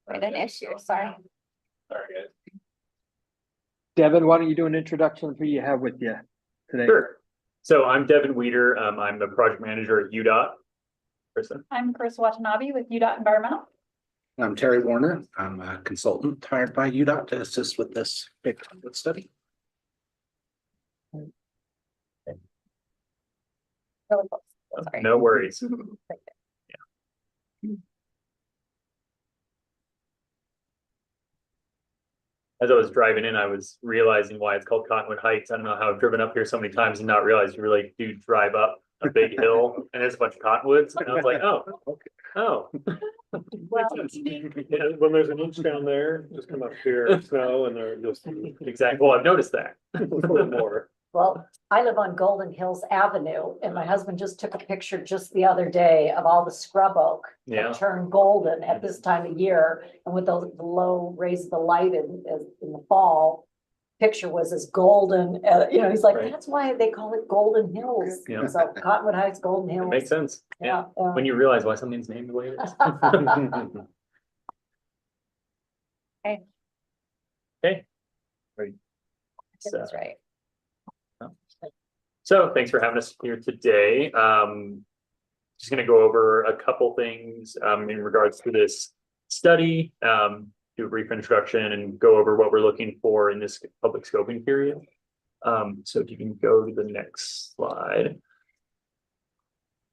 Right, an issue, sorry. Sorry, guys. Devin, why don't you do an introduction of who you have with you today? Sure. So I'm Devin Weeder. I'm the project manager at UDOT. Kristen. I'm Chris Watanabe with UDOT Environmental. I'm Terry Warner. I'm a consultant hired by UDOT to assist with this big study. Really close. Sorry. No worries. As I was driving in, I was realizing why it's called Cottonwood Heights. I don't know how I've driven up here so many times and not realized you really do drive up a big hill and there's a bunch of cottonwoods. And I was like, oh. Well, Yeah, when there's an inch down there, just come up here, snow, and they're just Exactly. Well, I've noticed that. a little more. Well, I live on Golden Hills Avenue and my husband just took a picture just the other day of all the scrub oak Yeah. that turn golden at this time of year. And with the low rays of the light in the fall, picture was as golden, he's like, Right. that's why they call it Golden Hills. Yeah. So Cottonwood Heights, Golden Hills. Makes sense. Yeah. Yeah. When you realize why something's named the way it is. Okay. Okay. Great. that's right. So thanks for having us here today. Just going to go over a couple things in regards to this study, do a brief introduction and go over what we're looking for in this public scoping period. So if you can go to the next slide.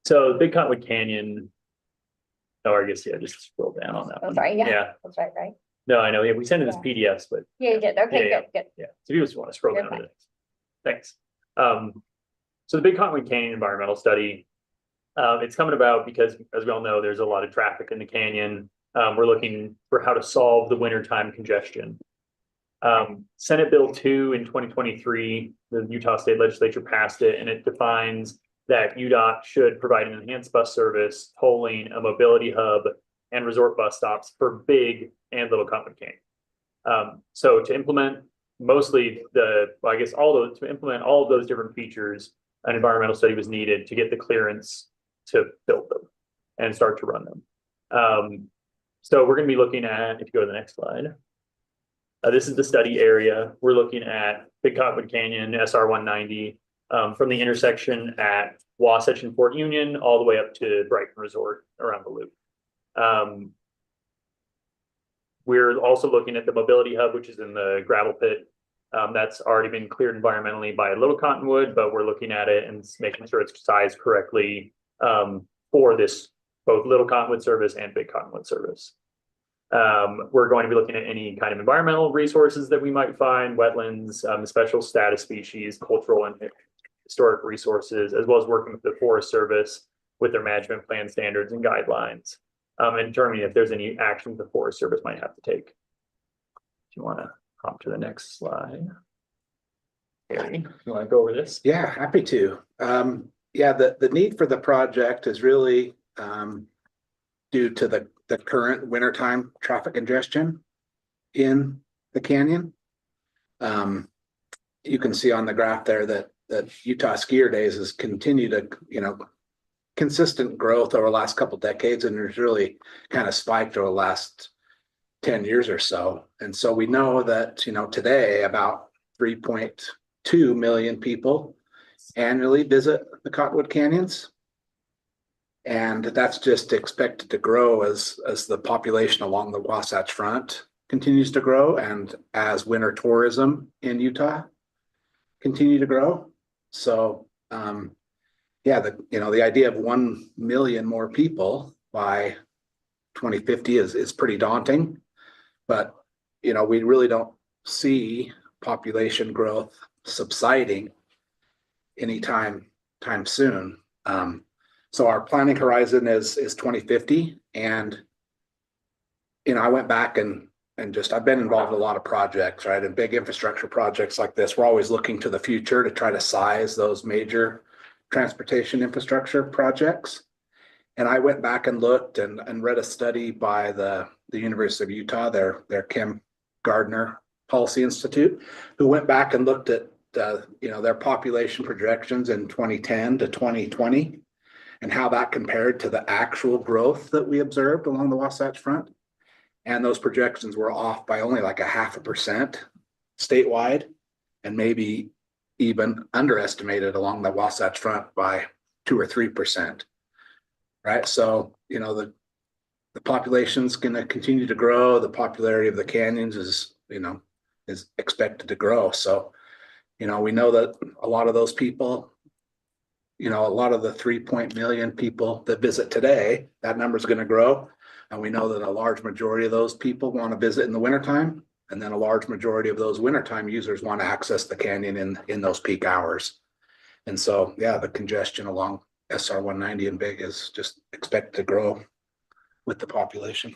So Big Cottonwood Canyon. Oh, I guess, yeah, just scroll down on that Oh, one. sorry, yeah. Yeah. That's right. No, I know. Yeah, we sent it as PDFs, but Yeah, you did. Okay, Yeah, good. yeah. So if you just want to scroll You're down to this. Thanks. So the Big Cottonwood Canyon environmental study, it's coming about because, as we all know, there's a lot of traffic in the canyon. We're looking for how to solve the wintertime congestion. Senate Bill 2 in 2023, the Utah State Legislature passed it, and it defines that UDOT should provide an enhanced bus service, tolling, a mobility hub, and resort bus stops for Big and Little Cottonwood Canyon. So to implement to implement all of those different features, an environmental study was needed to get the clearance to build them and start to run them. So we're going to be looking at, if you go to the next slide, this is the study area. We're looking at Big Cottonwood Canyon, SR 190, from the intersection at Wasatch and Fort Union, all the way up to Brighton Resort around the loop. We're also looking at the mobility hub, which is in the gravel pit. That's already been cleared environmentally by Little Cottonwood, but we're looking at it and making sure it's sized correctly for this, both Little Cottonwood service and Big Cottonwood service. We're going to be looking at any kind of environmental resources that we might find, wetlands, special status species, cultural and historic resources, as well as working with the Forest Service with their management plan standards and guidelines, and determining if there's any action the Forest Service might have to take. If you want to hop to the next slide. Harry, you want to go over this? Yeah, happy to. The need for the project is really due to the current wintertime traffic congestion in the canyon. You can see on the graph there that Utah skier days has continued to, consistent growth over the last couple of decades, and there's really kind of spiked over the last 10 years or so. And so we know that, today about 3.2 million people annually visit the Cottonwood Canyons. And that's just expected to grow as the population along the Wasatch Front continues to grow, and as winter tourism in Utah continue to grow. So, the idea of 1 million more people by 2050 is pretty daunting, but we really don't see population growth subsiding anytime soon. So our planning horizon is 2050, and I went back and I've been involved in a lot of projects, right? And big infrastructure projects like this, we're always looking to the future to try to size those major transportation infrastructure projects. And I went back and looked and read a study by the University of Utah, their Kim Gardner Policy Institute, who went back and looked at their population projections in 2010 to 2020. and how that compared to the actual growth that we observed along the Wasatch Front. And those projections were off by only like 0.5% statewide, and maybe even underestimated along the Wasatch Front by 2 or 3%. Right. So, you know, the population's going to continue to grow. The popularity of the canyons is, you know, is expected to grow. So, you know, we know that a lot of those people, you know, a lot of the 3 million people that visit today, that number is going to grow. And we know that a large majority of those people want to visit in the wintertime. And then a large majority of those wintertime users want to access the canyon in those peak hours. And so, yeah, the congestion along SR 190 and Big is just expected to grow with the population.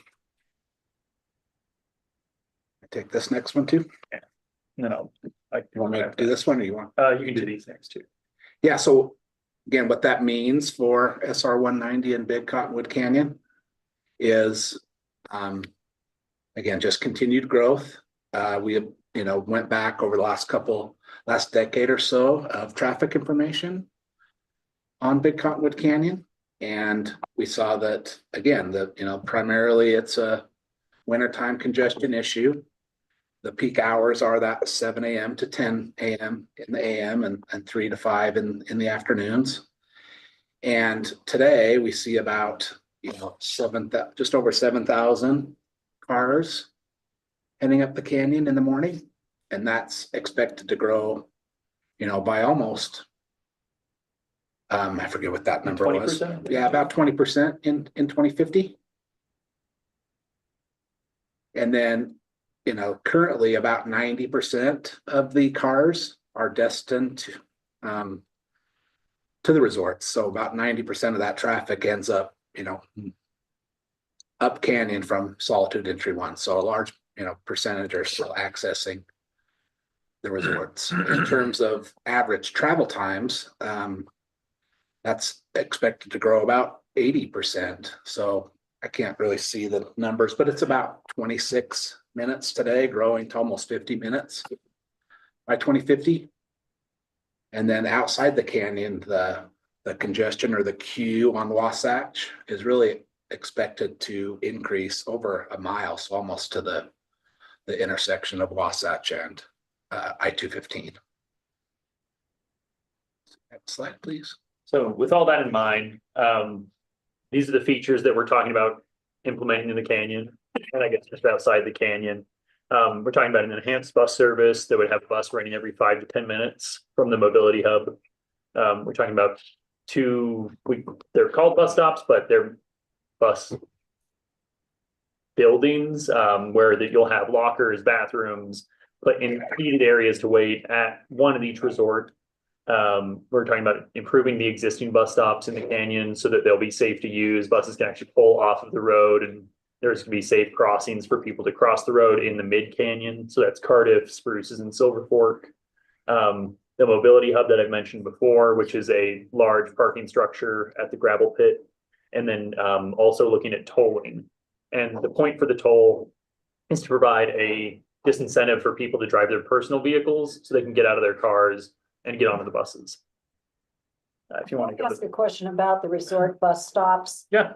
I take this next one too. No, You want me to do this one or you want? you can do these next two. Yeah, so again, what that means for SR 190 and Big Cottonwood Canyon is, again, just continued growth. We, you know, went back over the last decade or so of traffic information on Big Cottonwood Canyon. And we saw that, again, you know, primarily it's a wintertime congestion issue. The peak hours are that 7 a.m. to 10 a.m. in the AM and 3 to 5 in the afternoons. And today we see about, you know, just over 7,000 cars heading up the canyon in the morning. And that's expected to grow, you know, by almost, I forget what that number was. 20%? Yeah, about 20% in 2050. And then, you know, currently about 90% of the cars are destined to the resorts. So about 90% of that traffic ends up, you know, up canyon from Solitude Entry 1. So a large, you know, percentage are still accessing the resorts. In terms of average travel times, that's expected to grow about 80%. So I can't really see the numbers, but it's about 26 minutes today, growing to almost 50 minutes by 2050. And then outside the canyon, the congestion or the queue on Wasatch is really expected to increase over a mile, so almost to the intersection of Wasatch and I-215. Next slide, please. So with all that in mind, these are the features that we're talking about implementing in the canyon, and I guess just outside the canyon. We're talking about an enhanced bus service that would have a bus running every 5 to 10 minutes from the mobility hub. We're talking about they're called bus stops, but they're bus buildings where you'll have lockers, bathrooms, but in heated areas to wait at one at each resort. We're talking about improving the existing bus stops in the canyon so that they'll be safe to use. Buses can actually pull off of the road, and there's going to be safe crossings for people to cross the road in the mid canyon. So that's Cardiff, Spruces, and Silver Fork. The mobility hub that I've mentioned before, which is a large parking structure at the gravel pit, and then also looking at tolling. And the point for the toll is to provide a disincentive for people to drive their personal vehicles so they can get out of their cars and get onto the buses. If you want to ask a question about the resort bus stops. Yeah.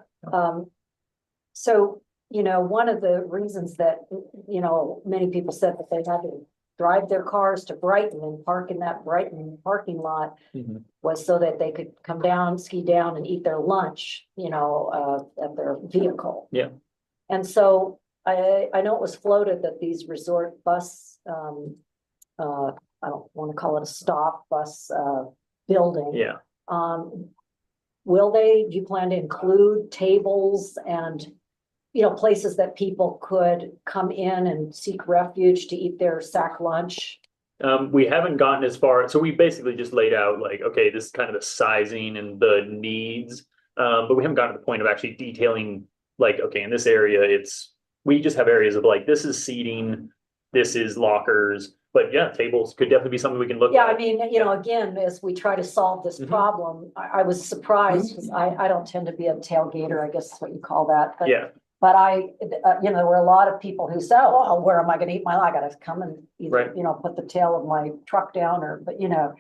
So, you know, one of the reasons that, you know, many people said that they had to drive their cars to Brighton and park in that Brighton parking lot was so that they could come down, ski down and eat their lunch, you know, at their vehicle. Yeah. And so I know it was floated that these resort bus, I don't want to call it a stop bus building. Yeah. Do you plan to include tables and, you know, places that people could come in and seek refuge to eat their sack lunch? We haven't gotten as far, so we basically just laid out like, okay, this is kind of the sizing and the needs, but we haven't gotten to the point of actually detailing like, okay, in this area, we just have areas of like, this is seating, this is lockers, but yeah, tables could definitely be something we can look Yeah, at. I mean, you know, again, as we try to solve this problem, I was surprised because I don't tend to be a tailgater, I guess is what you call that. But, Yeah. But you know, there were a lot of people who said, oh, where am I going to eat my lunch? I got to come and either, Right. you know, put the tail of my truck down but, you know,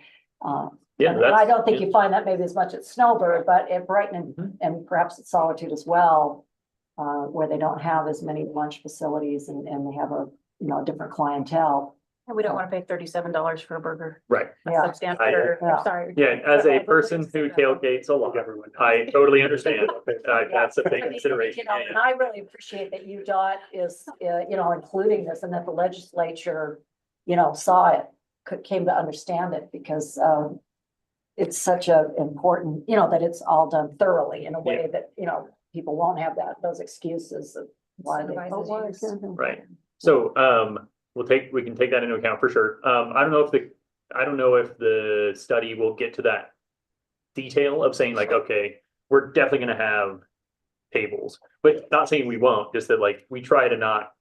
Yeah, And I don't think yeah. you find that maybe as much at Snowbird, but at Brighton and perhaps at Solitude as well. Where they don't have as many lunch facilities and they have a, different clientele. And we don't want to pay $37 for a burger. Right. Yeah. Substandard I- burger. Yeah. I'm sorry. Yeah, as a But person who tailgates a lot, I totally understand. That's a big consideration. And I really appreciate that UDOT is, including this and that the legislature, saw it, came to understand it because, it's such a important, that it's all done thoroughly in a way that, people won't have those excuses of why they. Supervises use. Right. So, we can take that into account for sure. I don't know if the study will get to that detail of saying like, okay, we're definitely gonna have tables, but not saying we won't, just that like, we try to not,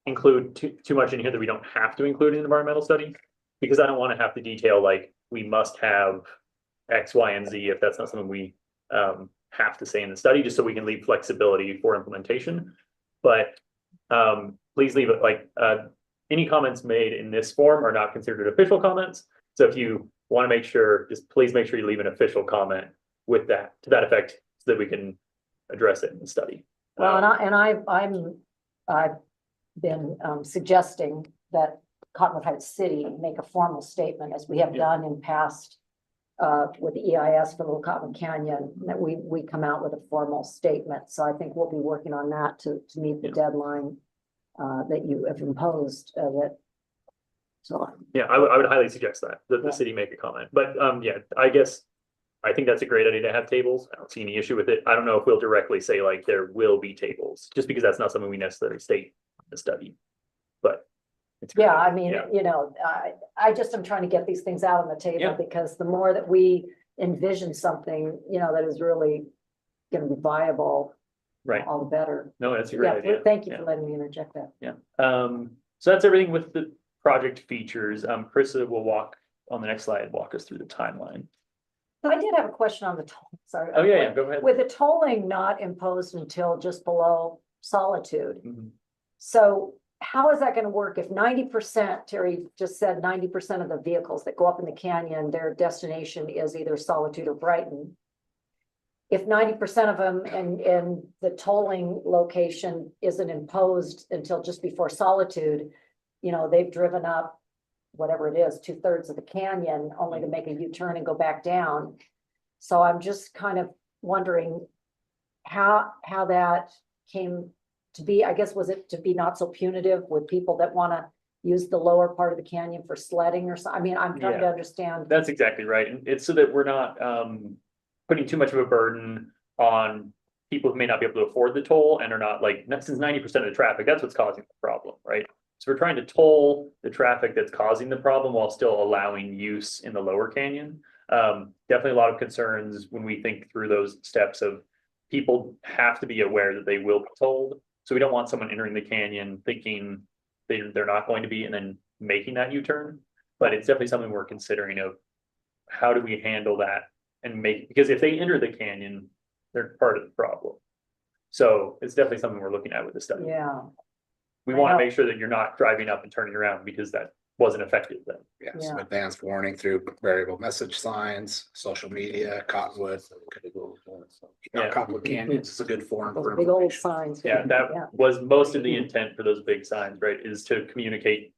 include too much in here that we don't have to include in an environmental study. Because I don't wanna have to detail like, we must have X, Y, and Z if that's not something we, have to say in the study, just so we can leave flexibility for implementation. But, please leave it like, any comments made in this form are not considered official comments. So if you want to make sure, just please make sure you leave an official comment with that, to that effect, so that we can address it in the study. Well, I've been suggesting that Cottonwood Heights City make a formal statement, as we have done in past with the EIS for Little Cottonwood Canyon, that we come out with a formal statement. So I think we'll be working on that to meet the deadline that you have imposed, so. Yeah, I would highly suggest that the city make a comment, but yeah, I guess I think that's a great idea to have tables. I don't see any issue with it. I don't know if we'll directly say like there will be tables, just because that's not something we necessarily state in the study. But it's Yeah, great. I mean, Yeah. I just am trying to get these things out on the table Yeah. because the more that we envision something, that is really gonna be viable, Right. all the better. No, that's a great Yeah, idea. thank you Yeah. for letting me interject that. Yeah, so that's everything with the project features. Krista will on the next slide, walk us through the timeline. So I did have a question on the toll, sorry. Oh, yeah, go ahead. With the tolling not imposed until just below Solitude, Mhm. so how is that gonna work if 90%, Terry just said 90% of the vehicles that go up in the canyon, their destination is either Solitude or Brighton? If 90% of them and the tolling location isn't imposed until just before Solitude, they've driven up whatever it is, 2/3 of the canyon, only to make a U-turn and go back down. So I'm just kind of wondering how that came to be. I guess, was it to be not so punitive with people that want to use the lower part of the canyon for sledding or something? I mean, I'm trying to Yeah. understand. That's exactly right. And it's so that we're not putting too much of a burden on people who may not be able to afford the toll and are not like, since 90% of the traffic, that's what's causing the problem, right? So we're trying to toll the traffic that's causing the problem while still allowing use in the lower canyon. Definitely a lot of concerns when we think through those steps of people have to be aware that they will be tolled. So we don't want someone entering the canyon thinking they're not going to be and then making that U-turn. But it's definitely something we're considering of how do we handle that and because if they enter the canyon, they're part of the problem. So it's definitely something we're looking at with the study. Yeah, We I want to know. make sure that you're not driving up and turning around because that wasn't effective then. Yeah, some Yeah. advanced warning through variable message signs, social media, Cottonwood. Yeah. Cottonwood Canyon is a good forum those for big old information. signs. Yeah, that was most of the intent for those big signs, right, is to communicate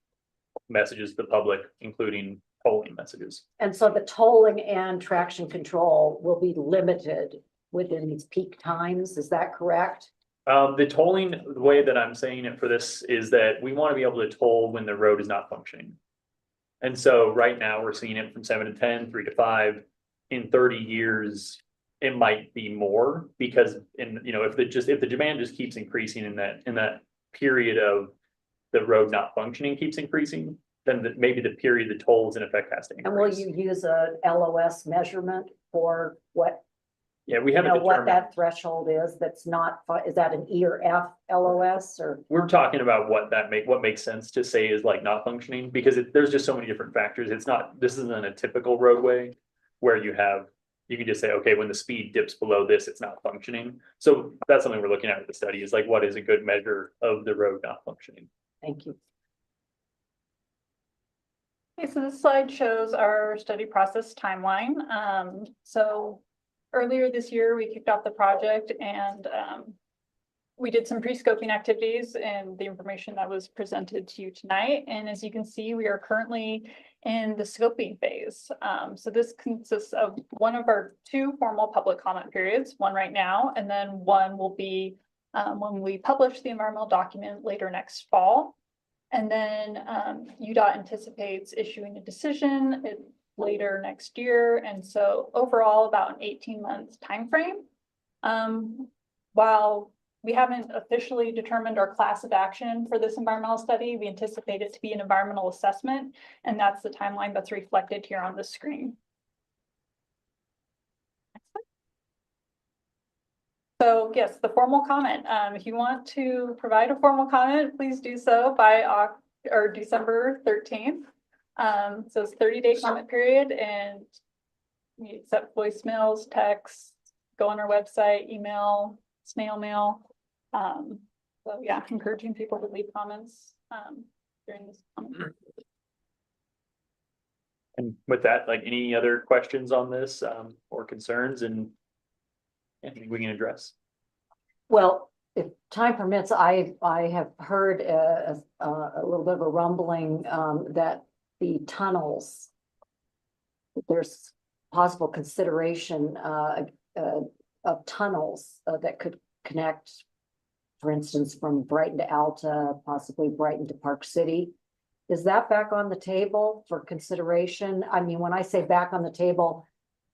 messages to the public, including polling messages. And so the tolling and traction control will be limited within these peak times, is that correct? The tolling, the way that I'm saying it for this is that we want to be able to toll when the road is not functioning. And so right now we're seeing it from 7 to 10, 3 to 5. In 30 years, it might be more because if the demand just keeps increasing in that period of the road not functioning keeps increasing, then maybe the period the toll is in effect has to And will increase. you use a LOS measurement for what, Yeah, we haven't what determined. that threshold is? That's not, is that an E or F LOS or? We're talking about what makes sense to say is like not functioning, because there's just so many different factors. This isn't a typical roadway where you can just say, okay, when the speed dips below this, it's not functioning. So that's something we're looking at with the study is like, what is a good measure of the road not functioning? Thank you. Okay, so this slide shows our study process timeline. So earlier this year, we kicked off the project and we did some pre-scoping activities and the information that was presented to you tonight. And as you can see, we are currently in the scoping phase. So this consists of one of our 2 formal public comment periods, one right now, and then one will be when we publish the environmental document later next fall. And then UDOT anticipates issuing a decision later next year. And so overall about an 18-month timeframe. While we haven't officially determined our class of action for this environmental study, we anticipate it to be an environmental assessment, and that's the timeline that's reflected here on the screen. So yes, the formal comment. If you want to provide a formal comment, please do so by December 13th. So it's 30-day comment period, and we accept voicemails, texts, go on our website, email, snail mail. So yeah, encouraging people to leave comments during this comment period. And with that, like any other questions on this or concerns and anything we can address? Well, if time permits, I have heard a little bit of a rumbling that the tunnels, there's possible consideration of tunnels that could connect, for instance, from Brighton to Alta, possibly Brighton to Park City. Is that back on the table for consideration? I mean, when I say back on the table,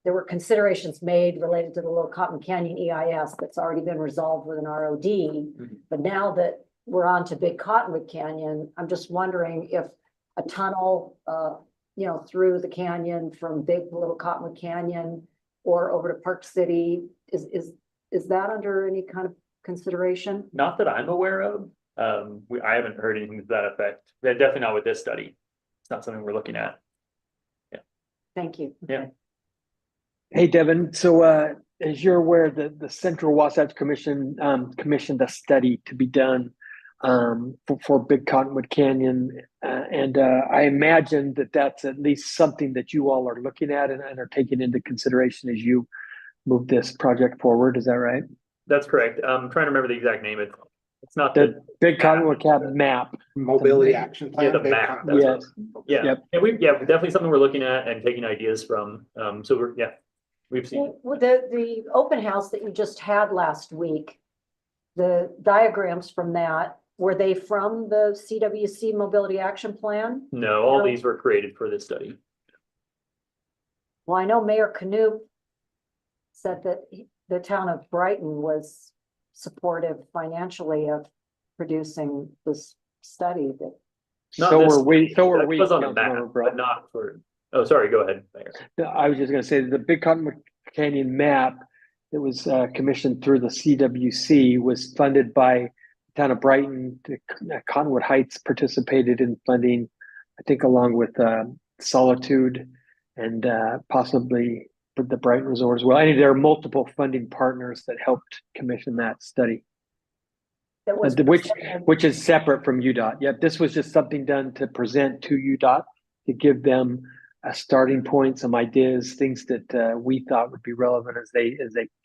there were considerations made related to the Little Cotton Canyon EIS that's already been resolved with an ROD. But now that we're on to Big Cottonwood Canyon, I'm just wondering if a tunnel, you know, through the canyon from Big to Little Cottonwood Canyon or over to Park City, is that under any kind of consideration? Not that I'm aware of. I haven't heard anything to that effect. Definitely not with this study. It's not something we're looking at. Thank you. Yeah. Hey, Devin, so as you're aware, the Central Wasatch Commission commissioned a study to be done for Big Cottonwood Canyon. And I imagine that that's at least something that you all are looking at and are taking into consideration as you move this project forward. Is that right? That's correct. I'm trying to remember the exact name. It's not The Big Cottonwood Canyon map. Mobility action plan. the Big map. con- That's Yes. Yeah. Yep. Yeah, definitely something we're looking at and taking ideas from. So we've seen it. Well, the open house that you just had last week, the diagrams from that, were they from the CWC Mobility Action Plan? No, all No. these were created for this study. Well, I know Mayor Canoop said that the town of Brighton was supportive financially of producing this study that. Not So this- were we. So were That we. was on the Councilmember map, Brown. but not for, oh, sorry, go ahead, Mayor. I was just going to say the Big Cottonwood Canyon map that was commissioned through the CWC was funded by the town of Brighton. Cottonwood Heights participated in funding, I think, along with Solitude and possibly the Brighton Resort as well. I mean, there are multiple funding partners that helped commission that study, That was. which is separate from UDOT. Yep, this was just something done to present to UDOT to give them a starting point, some ideas, things that we thought would be relevant as they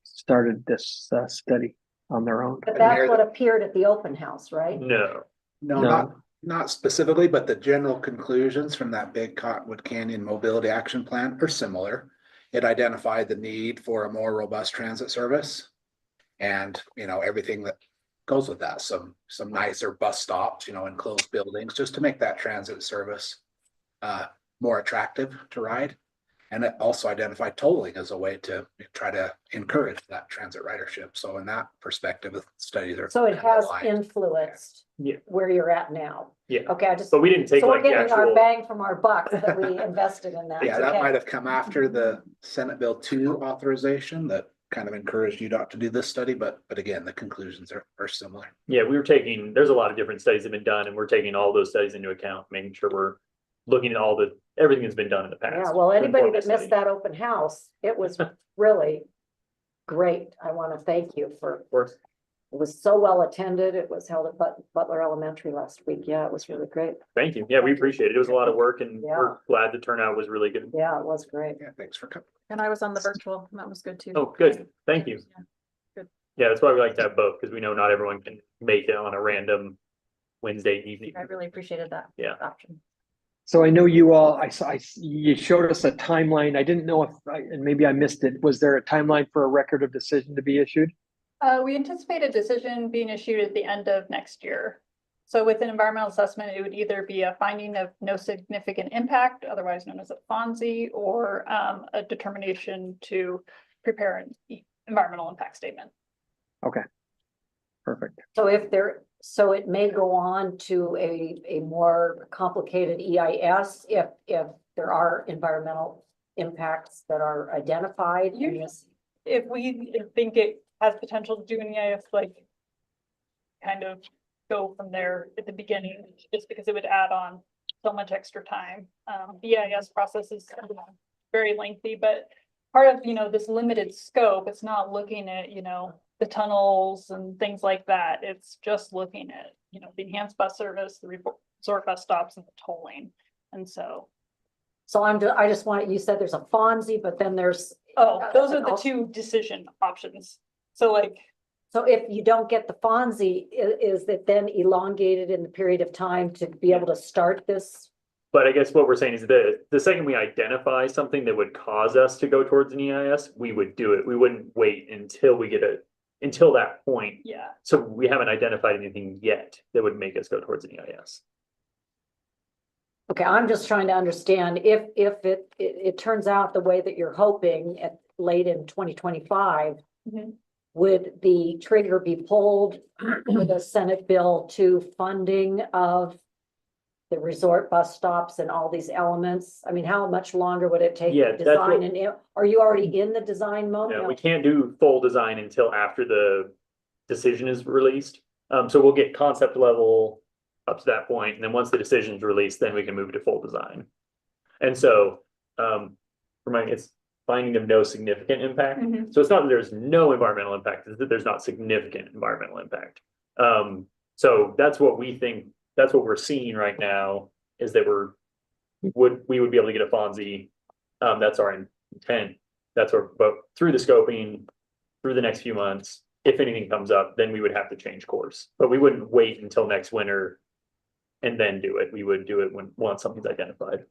started this study on their own. But that's what appeared at the open house, right? No, No, not specifically, but the general conclusions from that Big Cottonwood Canyon Mobility Action Plan are similar. It identified the need for a more robust transit service and, you know, everything that goes with that, some nicer bus stops, you know, enclosed buildings, just to make that transit service more attractive to ride. And it also identified tolling as a way to try to encourage that transit ridership. So in that perspective, the studies are. So it has aligned. influenced Yeah. where you're at now. Yeah. Okay, I just, but we didn't take so we're like the getting our actual, bang from our buck that we invested in that. Yeah, that Okay. might have come after the Senate Bill 2 authorization that kind of encouraged UDOT to do this study, but again, the conclusions are similar. yeah, we were taking, there's a lot of different studies that have been done and we're taking all those studies into account, making sure we're looking at everything that's been done in the past. Yeah, well, to anybody inform that this missed study. that open house, it was really great. I want to thank you for Of course. It was so well attended. It was held at Butler Elementary last week. Yeah, it was really great. Thank you. Yeah, we appreciate it. It was a lot of work and Yeah. we're glad the turnout was really good. Yeah, it was great. Yeah, thanks for coming. And I was on the virtual, and that was good too. Oh, good. Thank you. Yeah. Good. Yeah, that's why we like to have both, because we know not everyone can make it on a random Wednesday evening. I really appreciated that. Yeah. Option. So I know you all, you showed us a timeline. I didn't know if, and maybe I missed it. Was there a timeline for a record of decision to be issued? We anticipate a decision being issued at the end of next year. So with an environmental assessment, it would either be a finding of no significant impact, otherwise known as a FONSI, or a determination to prepare an environmental impact statement. Okay. Perfect. So it may go on to a more complicated EIS if there are environmental impacts that are identified. in this. If we think it has potential to do an EIS, like kind of go from there at the beginning, just because it would add on so much extra time. The EIS process is very lengthy, but part of, this limited scope, it's not looking at, the tunnels and things like that. It's just looking at, the enhanced bus service, the resort bus stops and the tolling. And so, I just want, you said there's a FONSI, but then there's, those are the two decision options. So if you don't get the FONSI, is it then elongated in the period of time to be able to start this? But I guess what we're saying is that the second we identify something that would cause us to go towards an EIS, we would do it. We wouldn't wait until we get until that point. yeah. So we haven't identified anything yet that would make us go towards an EIS. Okay, I'm just trying to understand if it turns out the way that you're hoping at late in 2025, Mhm. would the trigger be pulled with a Senate bill to funding of the resort bus stops and all these elements? I mean, how much longer would it take Yeah, to that's what- design are you already in the design mode? No, No. we can't do full design until after the decision is released. So we'll get concept level up to that point, and then once the decision is released, then we can move to full design. And so, it's finding of no significant impact. Mhm. So it's not that there's no environmental impact, it's that there's not significant environmental impact. So that's what we think, that's what we're seeing right now, is that we would be able to get a FONSI. That's our intent. That's our, but through the scoping, through the next few months, if anything comes up, then we would have to change course. But we wouldn't wait until next winter and then do it. We would do it once something's identified.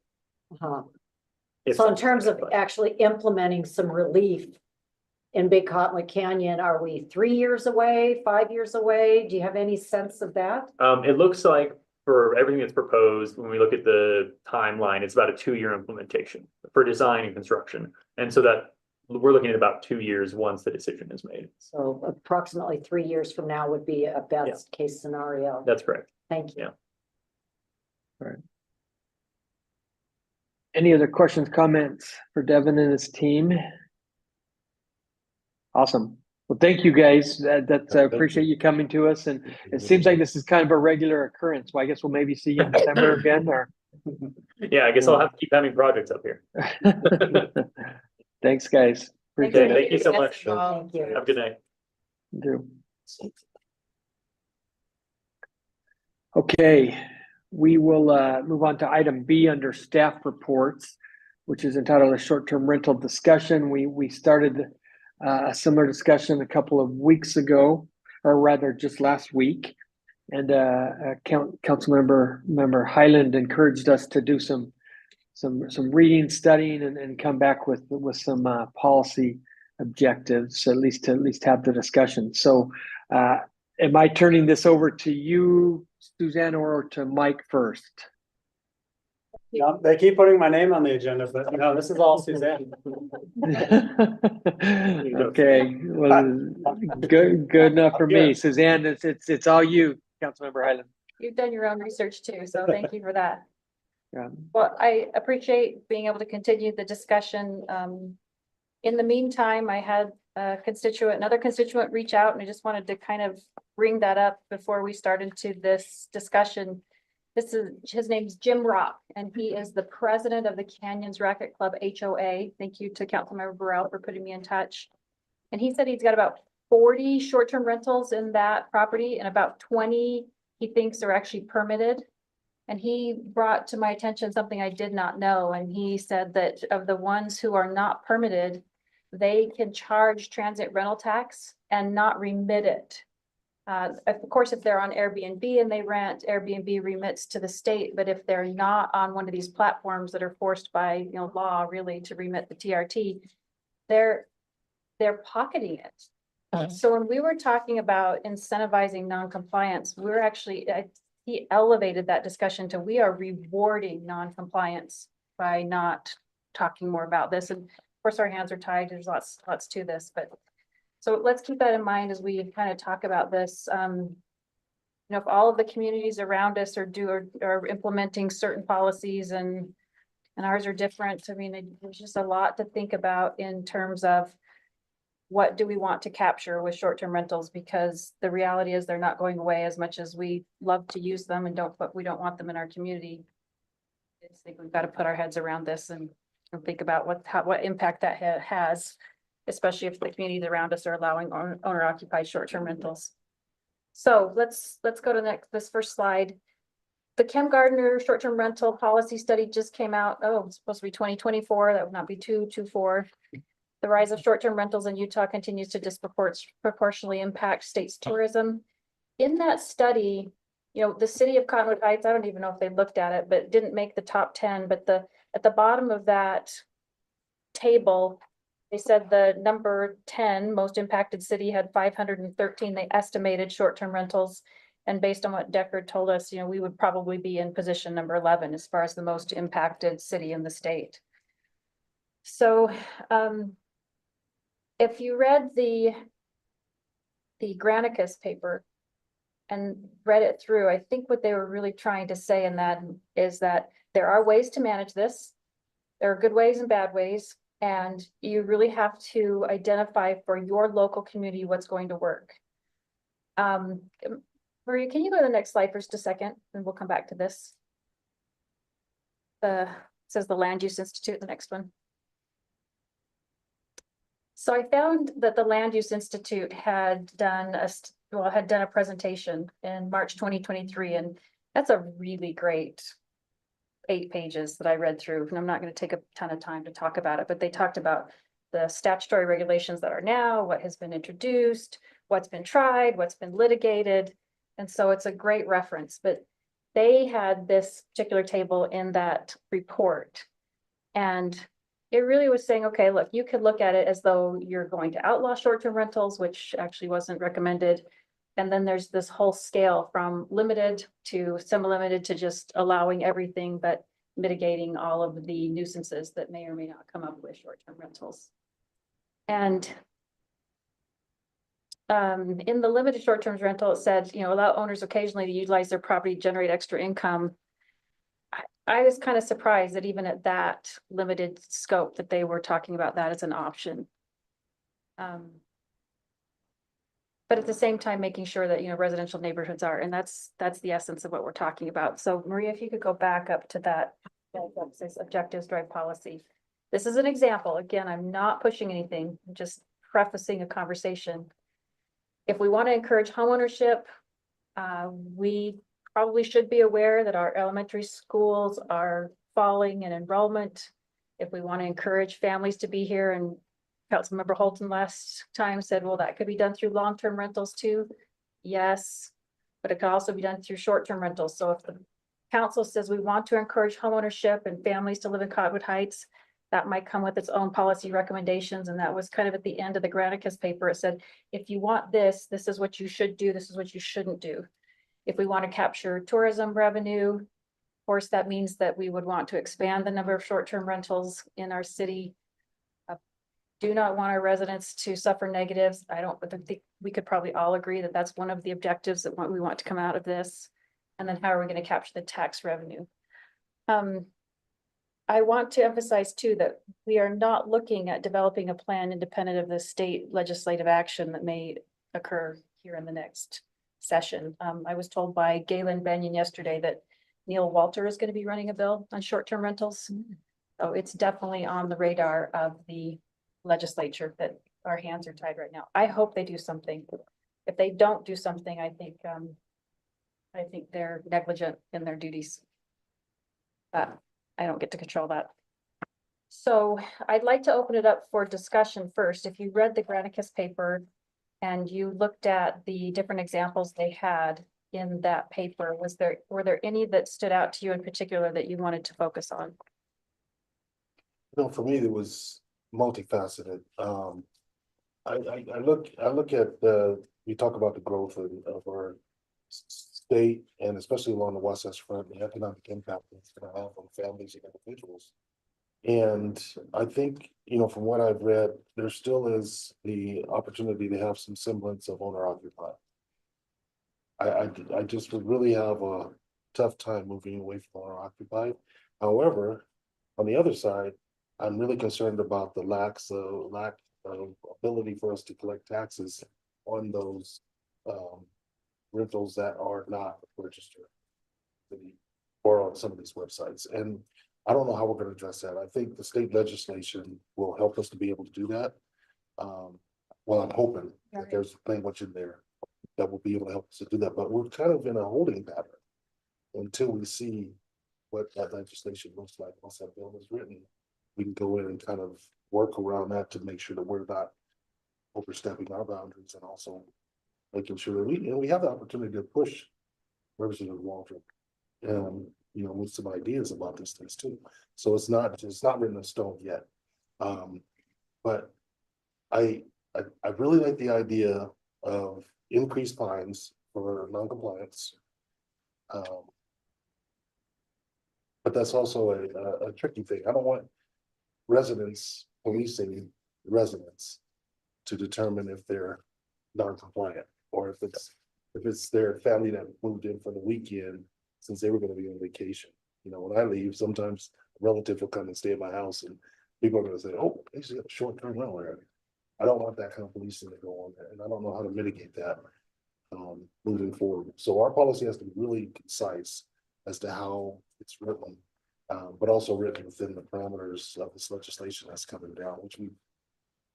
Uh-huh. If So in something's terms of identified. actually implementing some relief in Big Cottonwood Canyon, are we 3 years away, 5 years away? Do you have any sense of that? It looks like for everything that's proposed, when we look at the timeline, it's about a 2-year implementation for design and construction. And so that we're looking at about 2 years once the decision is made. So approximately 3 years from now would be a best case scenario. That's correct. Thank you. Yeah. Any other questions, comments for Devin and his team? Awesome. Well, thank you guys. That's appreciate you coming to us. And it seems like this is kind of a regular occurrence. Well, I guess we'll maybe see you in December again, or. Yeah, I guess I'll have to keep having projects up here. Thanks, guys. Okay, Appreciate it. thank you so much. Thank you. Have a good night. Do. Okay, we will move on to item B under staff reports, which is entitled a short-term rental discussion. We started a similar discussion a couple of weeks ago, or rather just last week. And council member Highland encouraged us to do some reading, studying, and come back with some policy objectives, at least to have the discussion. So am I turning this over to you, Suzanne, or to Mike first? Yeah, they keep putting my name on the agenda, but no, this is all Suzanne. Okay, well, good enough for me. Suzanne, it's all you, Councilmember Highland. You've done your own research too, so thank you for that. Yeah. Well, I appreciate being able to continue the discussion. In the meantime, I had another constituent reach out, and I just wanted to kind of bring that up before we start into this discussion. His name's Jim Rock, and he is the president of the Canyons Racket Club HOA. Thank you to Councilmember Burrell for putting me in touch. And he said he's got about 40 short-term rentals in that property, and about 20 he thinks are actually permitted. And he brought to my attention something I did not know, and he said that of the ones who are not permitted, they can charge transient rental tax and not remit it. Of course, if they're on Airbnb and they rent, Airbnb remits to the state, but if they're not on one of these platforms that are forced by, you know, law really to remit the TRT, they're pocketing it. So when we were talking about incentivizing non-compliance, we're actually, he elevated that discussion to we are rewarding non-compliance by not talking more about this. And of course, our hands are tied. There's lots to this, but so let's keep that in mind as we kind of talk about this. You know, if all of the communities around us are implementing certain policies and ours are different, I mean, there's just a lot to think about in terms of what do we want to capture with short-term rentals, because the reality is they're not going away as much as we love to use them and we don't want them in our community. I just think we've got to put our heads around this and think about what impact that has, especially if the communities around us are allowing owner occupied short-term rentals. So let's go to this first slide. The Kim Gardner short-term rental policy study just came out. Oh, it's supposed to be 2024. That would not be 224. The rise of short-term rentals in Utah continues to disproportionately impact state's tourism. In that study, you know, the city of Cottonwood Heights, I don't even know if they looked at it, but it didn't make the top 10. But at the bottom of that table, they said the number 10 most impacted city had 513. They estimated short-term rentals. And based on what Deckard told us, you know, we would probably be in position number 11 as far as the most impacted city in the state. So, if you read the Granicus paper and read it through, I think what they were really trying to say in that is that there are ways to manage this. There are good ways and bad ways, and you really have to identify for your local community what's going to work. Maria, can you go to the next slide for just a second, and we'll come back to this. It says the Land Use Institute, the next one. So I found that the Land Use Institute had done a presentation in March 2023, and that's a really great 8 pages that I read through. And I'm not going to take a ton of time to talk about it, but they talked about the statutory regulations that are now, what has been introduced, what's been tried, what's been litigated. And so it's a great reference, but they had this particular table in that report. And it really was saying, okay, look, you could look at it as though you're going to outlaw short-term rentals, which actually wasn't recommended. And then there's this whole scale from limited to semi-limited to just allowing everything, but mitigating all of the nuisances that may or may not come up with short-term rentals. And in the limited short-term rental, it said, you know, allow owners occasionally to utilize their property to generate extra income. I was kind of surprised that even at that limited scope that they were talking about that as an option. But at the same time, making sure that, you know, residential neighborhoods are, and that's the essence of what we're talking about. So Maria, if you could go back up to that says objectives drive policy. This is an example. Again, I'm not pushing anything, I'm just prefacing a conversation. If we want to encourage homeownership, we probably should be aware that our elementary schools are falling in enrollment. If we want to encourage families to be here, and Councilmember Holton last time said, well, that could be done through long-term rentals too. Yes, but it could also be done through short-term rentals. So if the council says we want to encourage homeownership and families to live in Cottonwood Heights, that might come with its own policy recommendations. And that was kind of at the end of the Granicus paper. It said, if you want this, this is what you should do. This is what you shouldn't do. If we want to capture tourism revenue, of course, that means that we would want to expand the number of short-term rentals in our city. Do not want our residents to suffer negatives. I think we could probably all agree that that's one of the objectives that we want to come out of this. And then how are we going to capture the tax revenue? I want to emphasize too that we are not looking at developing a plan independent of the state legislative action that may occur here in the next session. I was told by Galen Benyon yesterday that Neil Walter is going to be running a bill on short-term rentals. So it's definitely on the radar of the legislature that our hands are tied right now. I hope they do something. If they don't do something, I think they're negligent in their duties. I don't get to control that. So I'd like to open it up for discussion first. If you read the Granicus paper and you looked at the different examples they had in that paper, were there any that stood out to you in particular that you wanted to focus on? No, for me, it was multifaceted. I look at we talk about the growth of our state and especially along the Wasatch Front, the economic impact it's gonna have on families and individuals. And I think, from what I've read, there still is the opportunity to have some semblance of owner occupied. I just would really have a tough time moving away from owner occupied. However, on the other side, I'm really concerned about the lack of ability for us to collect taxes on those rentals that are not registered or on some of these websites. And I don't know how we're going to address that. I think the state legislation will help us to be able to do that. Well, I'm hoping that there's language in there that will be able to help us to do that, but we're kind of in a holding pattern until we see what that legislation looks like. Once that bill is written, we can go in and kind of work around that to make sure that we're not overstepping our boundaries and also making sure that we have the opportunity to push Representative Waldron, with some ideas about these things too. So it's not written in stone yet. But I really like the idea of increased fines for noncompliance. But that's also a tricky thing. I don't want residents policing residents to determine if they're non-compliant or if it's their family that moved in for the weekend since they were going to be on vacation. When I leave, sometimes a relative will come and stay at my house and people are going to say, oh, they should have a short-term rental area. I don't want that kind of policing to go on there, and I don't know how to mitigate that moving forward. So our policy has to be really concise as to how it's written, but also written within the parameters of this legislation that's coming down, which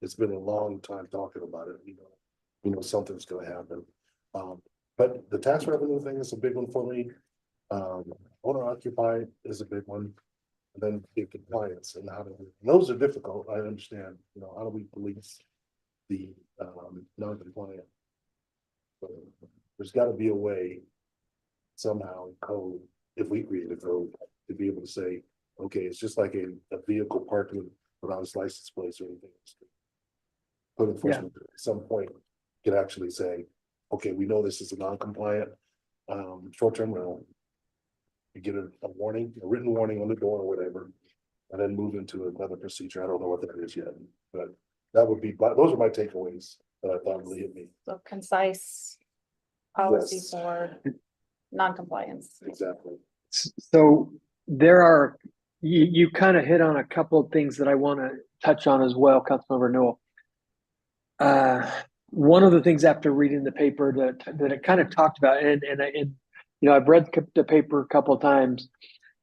it's been a long time talking about it. Something's going to happen. But the tax revenue thing is a big one for me. Owner occupied is a big one. And then the compliance and those are difficult. I understand, how do we police the non-compliant? But there's got to be a way somehow in code, if we create a code, to be able to say, okay, it's just like a vehicle parked without its license plates or anything. Code enforcement at some point could actually say, okay, we know this is a non-compliant short-term rental. You get a warning, a written warning on the door or whatever, and then move into another procedure. I don't know what that is yet, but those are my takeaways that I thought really hit me. So concise policy Yes. for non-compliance. Exactly. So you kind of hit on a couple of things that I want to touch on as well, Councilmember Newell. One of the things after reading the paper that it kind of talked about, and I've read the paper a couple of times.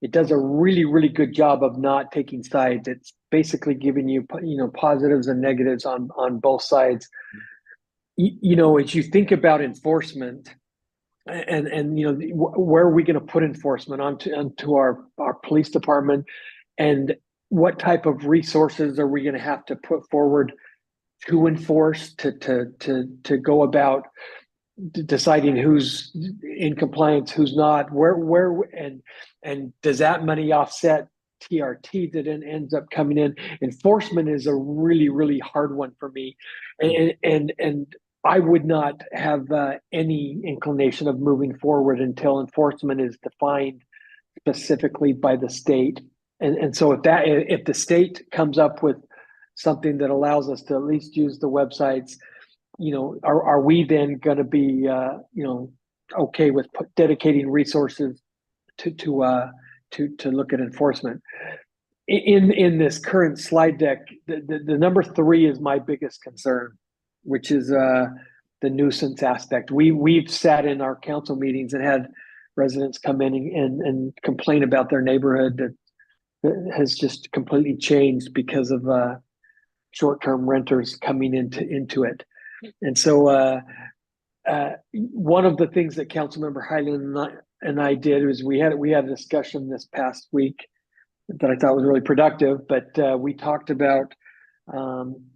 It does a really, really good job of not taking sides. It's basically giving you, positives and negatives on both sides. As you think about enforcement and where are we going to put enforcement onto our police department, and what type of resources are we going to have to put forward to enforce, to go about deciding who's in compliance, who's not, where and does that money offset TRT that then ends up coming in? Enforcement is a really, really hard one for me, and I would not have any inclination of moving forward until enforcement is defined specifically by the state. And so if the state comes up with something that allows us to at least use the websites, are we then going to be okay with dedicating resources to look at enforcement? In this current slide deck, the number 3 is my biggest concern, which is the nuisance aspect. We've sat in our council meetings and had residents come in and complain about their neighborhood that has just completely changed because of short-term renters coming into it. And so one of the things that Councilmember Highland and I did was we had a discussion this past week that I thought was really productive, but we talked about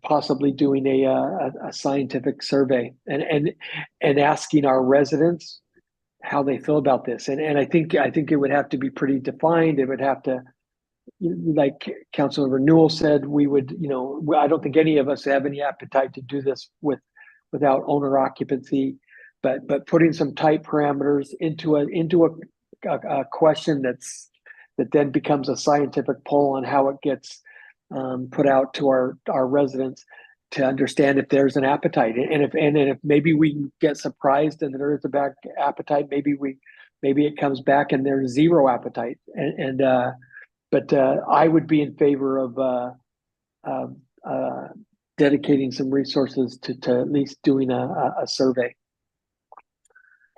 possibly doing a scientific survey and asking our residents how they feel about this. And I think it would have to be pretty defined. It would have to, like Councilmember Newell said, we would, I don't think any of us have any appetite to do this without owner occupancy, but putting some tight parameters into a question that then becomes a scientific poll on how it gets put out to our residents to understand if there's an appetite, and if maybe we get surprised and there is a back appetite, maybe it comes back and there's zero appetite, but I would be in favor of dedicating some resources to at least doing a survey.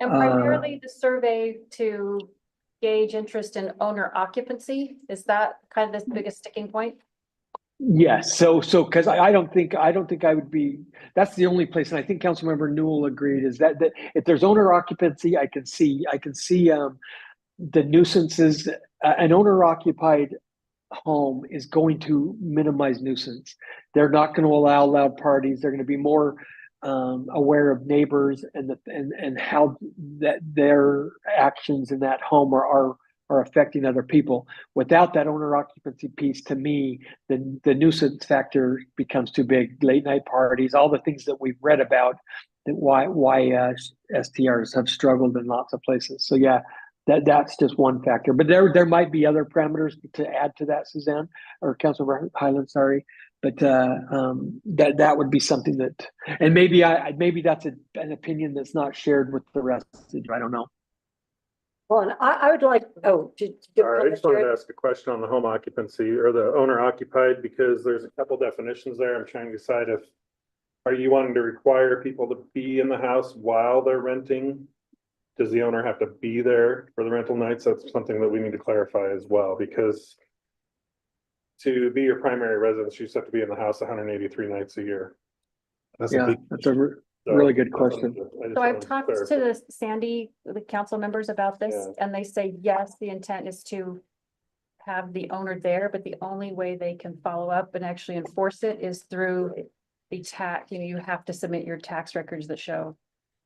And primarily the survey to gauge interest in owner occupancy, is that kind of the biggest sticking point? Yes, so because I don't think I would be, that's the only place, and I think Councilmember Newell agreed, is that if there's owner occupancy, I can see the nuisances. An owner occupied home is going to minimize nuisance. They're not going to allow loud parties. They're going to be more aware of neighbors and how that their actions in that home are affecting other people. Without that owner occupancy piece, to me, the nuisance factor becomes too big. Late night parties, all the things that we've read about, that why STRs have struggled in lots of places. So yeah, that's just one factor. But there might be other parameters to add to that, Suzanne, or Councilor Highland, sorry. But that would be something that, and maybe that's an opinion that's not shared with the rest. I don't know. Well, and I would like, All right, I just wanted to ask a question on the home occupancy or the owner occupied, because there's a couple definitions there. I'm trying to decide are you wanting to require people to be in the house while they're renting? Does the owner have to be there for the rental nights? That's something that we need to clarify as well, because to be your primary residence, you just have to be in the house 183 nights a year. That's Yeah, that's a really good question. So I've talked to the council members about this, Yeah. and they say, yes, the intent is to have the owner there, but the only way they can follow up and actually enforce it is through the tax. You have to submit your tax records that show,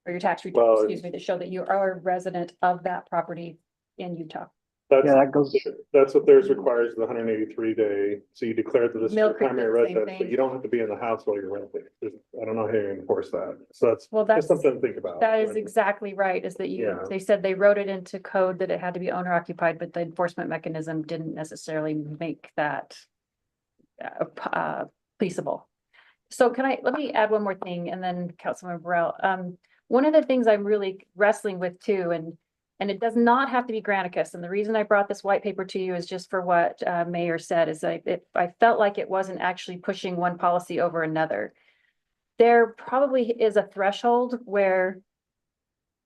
or your tax returns, that show that you are a resident of that property in Utah. That's what theirs requires, the 183 day. So you declare that this is your primary residence, but you don't have to be in the house while you're renting. I don't know how you enforce that. So that's something to think about. That is exactly right, is that they said they wrote it into code that it had to be owner occupied, but the enforcement mechanism didn't necessarily make that feasible. So let me add one more thing, and then Councilmember Burrell. One of the things I'm really wrestling with too, and it does not have to be Granicus. And the reason I brought this white paper to you is just for what Mayor said, is I felt like it wasn't actually pushing one policy over another. There probably is a threshold where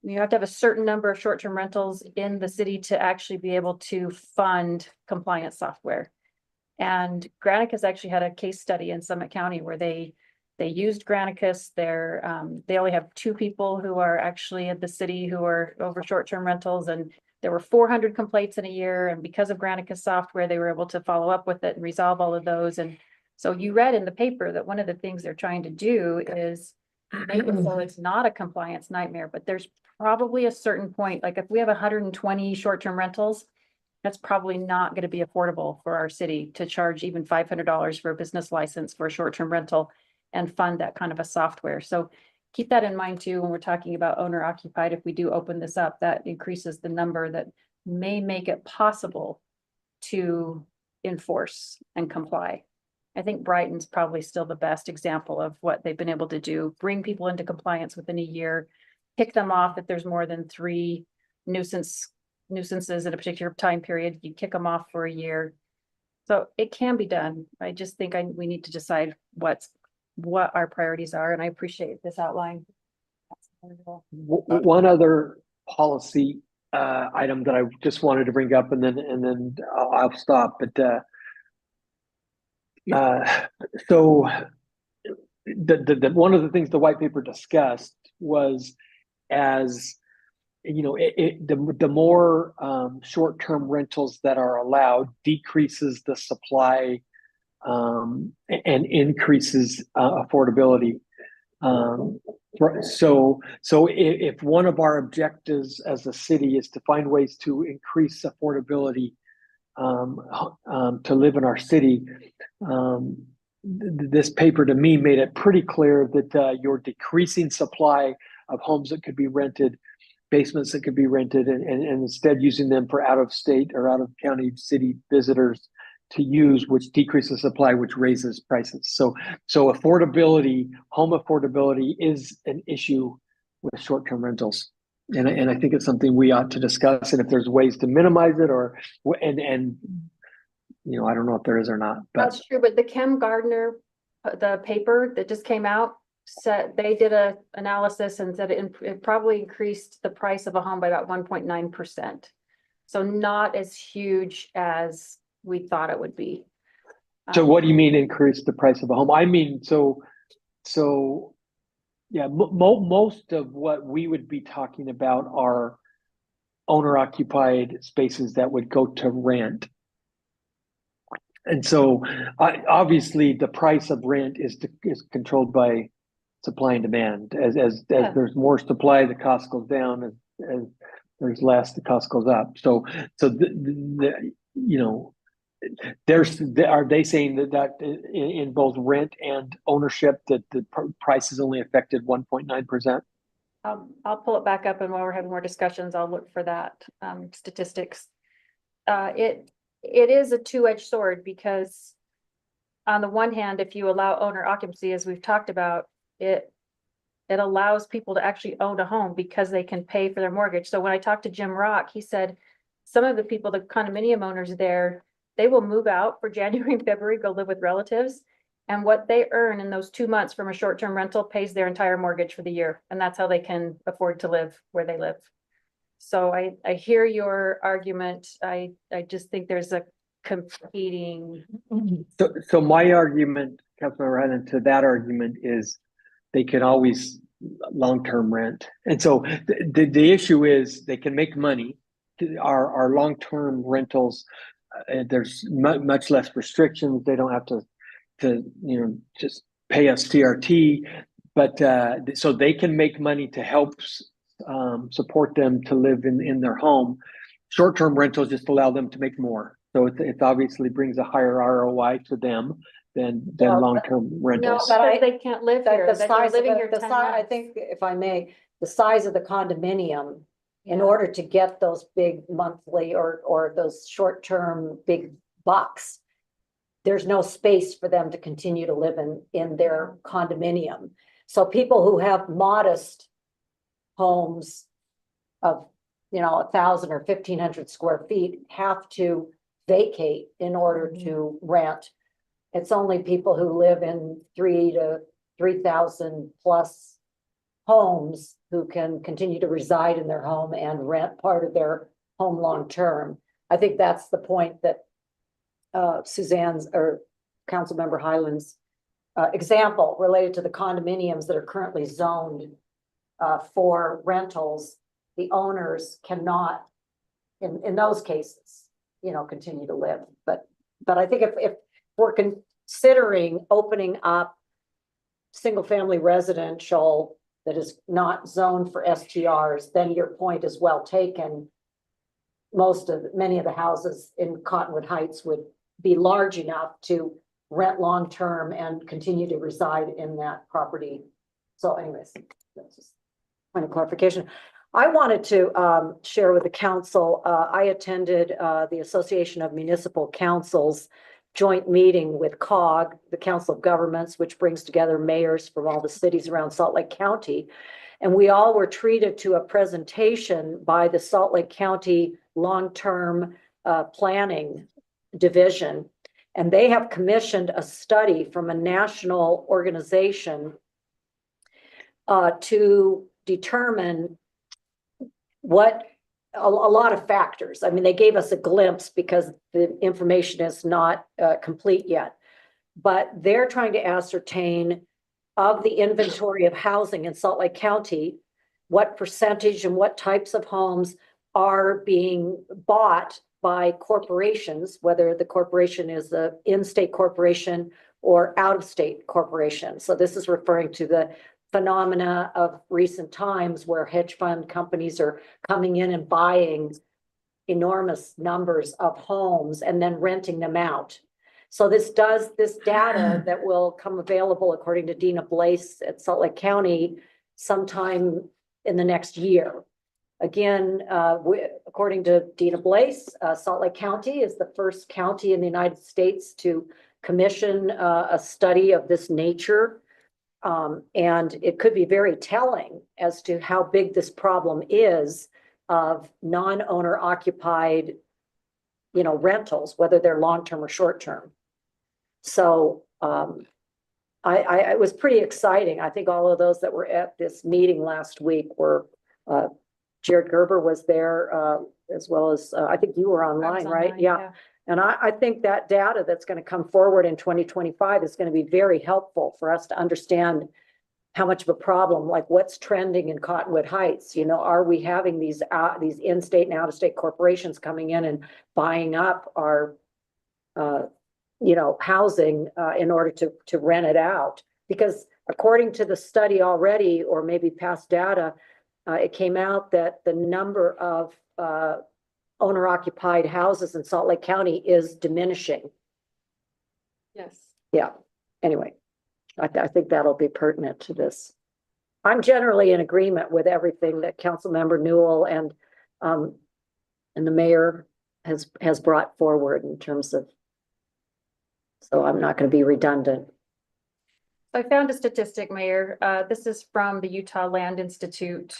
you have to have a certain number of short-term rentals in the city to actually be able to fund compliance software. And Granicus actually had a case study in Summit County where they used Granicus. They only have 2 people who are actually at the city who are over short-term rentals, and there were 400 complaints in a year. And because of Granicus software, they were able to follow up with it and resolve all of those. And so you read in the paper that one of the things they're trying to do is make it so it's not a compliance nightmare, but there's probably a certain point, like if we have 120 short-term rentals, that's probably not going to be affordable for our city to charge even $500 for a business license for a short-term rental and fund that kind of a software. So keep that in mind too, when we're talking about owner occupied. If we do open this up, that increases the number that may make it possible to enforce and comply. I think Brighton's probably still the best example of what they've been able to do. Bring people into compliance within a year, pick them off if there's more than 3 nuisances in a particular time period. You kick them off for a year. So it can be done. I just think we need to decide what our priorities are, and I appreciate this outline. One other policy item that I just wanted to bring up, and then I'll stop. But so one of the things the white paper discussed was, as you know, the more short-term rentals that are allowed decreases the supply and increases affordability. So if one of our objectives as a city is to find ways to increase affordability to live in our city, this paper to me made it pretty clear that you're decreasing supply of homes that could be rented, basements that could be rented, and instead using them for out of state or out of county city visitors to use, which decreases supply, which raises prices. So affordability, home affordability is an issue with short-term rentals. And I think it's something we ought to discuss. And if there's ways to minimize it, or and you know, I don't know if there is or not. But That's true, but the Kem Gardner, the paper that just came out, said they did a analysis and said it probably increased the price of a home by about 1.9%. So not as huge as we thought it would be. So what do you mean increase the price of a home? I mean, so yeah, most of what we would be talking about are owner occupied spaces that would go to rent. And so obviously the price of rent is controlled by supply and demand. As there's more supply, the cost goes down. As there's less, the cost goes up. So you know, are they saying that in both rent and ownership that the price is only affected 1.9%? I'll pull it back up, and while we're having more discussions, I'll look for that statistics. It is a two-edged sword, because on the one hand, if you allow owner occupancy, as we've talked about, it allows people to actually own a home because they can pay for their mortgage. So when I talked to Jim Rock, he said some of the people, the condominium owners there, they will move out for January and February, go live with relatives. And what they earn in those 2 months from a short-term rental pays their entire mortgage for the year. And that's how they can afford to live where they live. So I hear your argument. I just think there's a competing. So my argument, Councilmember Hannan, to that argument is they can always long-term rent. And so the issue is they can make money. Our long-term rentals, there's much less restrictions. They don't have to you know, just pay us TRT, but so they can make money to help support them to live in their home. Short-term rentals just allow them to make more. So it obviously brings a higher ROI to them than long-term rentals. No, but they can't live here. The That you're size, living here the 10 size, I months. think, if I may, the size of the condominium, in order to get those big monthly or those short-term big bucks, there's no space for them to continue to live in their condominium. So people who have modest homes of, you know, 1,000 or 1,500 square feet have to vacate in order to rent. It's only people who live in 3 to 3,000 plus homes who can continue to reside in their home and rent part of their home long-term. I think that's the point that Suzanne's or Councilmember Highland's example related to the condominiums that are currently zoned for rentals. The owners cannot, in those cases, you know, continue to live. But I think if we're considering opening up single-family residential that is not zoned for STRs, then your point is well taken. Many of the houses in Cottonwood Heights would be large enough to rent long-term and continue to reside in that property. So anyways, that's just point of clarification. I wanted to share with the council, I attended the Association of Municipal Councils joint meeting with COG, the Council of Governments, which brings together mayors from all the cities around Salt Lake County. And we all were treated to a presentation by the Salt Lake County Long-Term Planning Division. And they have commissioned a study from a national organization to determine what a lot of factors. I mean, they gave us a glimpse because the information is not complete yet, but they're trying to ascertain of the inventory of housing in Salt Lake County, what percentage and what types of homes are being bought by corporations, whether the corporation is the in-state corporation or out-of-state corporation. So this is referring to the phenomena of recent times where hedge fund companies are coming in and buying enormous numbers of homes and then renting them out. So this data that will come available, according to Dina Blaze at Salt Lake County, sometime in the next year. Again, according to Dina Blaze, Salt Lake County is the first county in the United States to commission a study of this nature. And it could be very telling as to how big this problem is of non-owner occupied, rentals, whether they're long-term or short-term. So it was pretty exciting. I think all of those that were at this meeting last week were, Jared Gerber was there, as well as, I think you were online, right? Yeah. And I think that data that's going to come forward in 2025 is going to be very helpful for us to understand how much of a problem, like what's trending in Cottonwood Heights. Are we having these in-state and out-of-state corporations coming in and buying up our, housing in order to rent it out? Because according to the study already, or maybe past data, it came out that the number of owner-occupied houses in Salt Lake County is diminishing. Yes. Yeah. Anyway, I think that'll be pertinent to this. I'm generally in agreement with everything that Councilmember Newell and the mayor has brought forward in terms of. So I'm not going to be redundant. I found a statistic, Mayor. This is from the Utah Land Institute.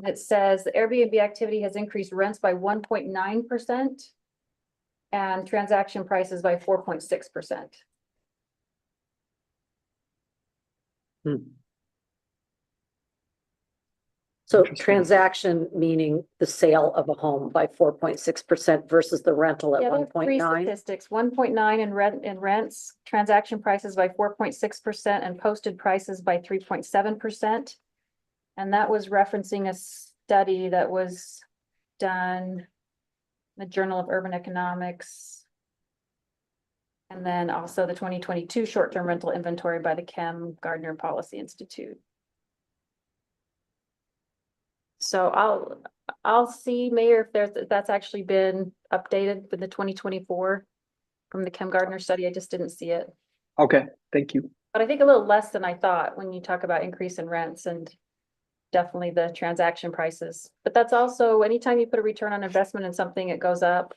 It says the Airbnb activity has increased rents by 1.9% and transaction prices by 4.6%. So transaction meaning the sale of a home by 4.6% versus the rental at Yeah, there are 3 1.9. statistics, 1.9 in rents, transaction prices by 4.6% and posted prices by 3.7%. And that was referencing a study that was done in the Journal of Urban Economics. And then also the 2022 short-term rental inventory by the Chem Gardner Policy Institute. So I'll see, Mayor, if that's actually been updated with the 2024 from the Chem Gardner study. I just didn't see it. Okay, thank you. But I think a little less than I thought when you talk about increase in rents and definitely the transaction prices. But that's also anytime you put a return on investment in something, it goes up.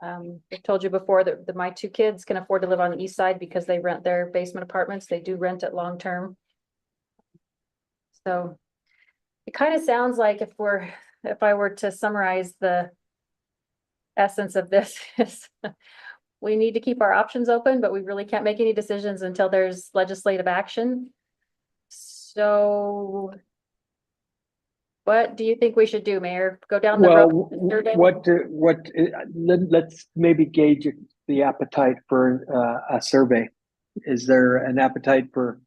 I've told you before that my 2 kids can afford to live on the east side because they rent their basement apartments. They do rent it long term. So it kind of sounds like if I were to summarize the essence of this is we need to keep our options open, but we really can't make any decisions until there's legislative action. So what do you think we should do, Mayor? Go down the road? Let's maybe gauge the appetite for a survey. Is there an appetite for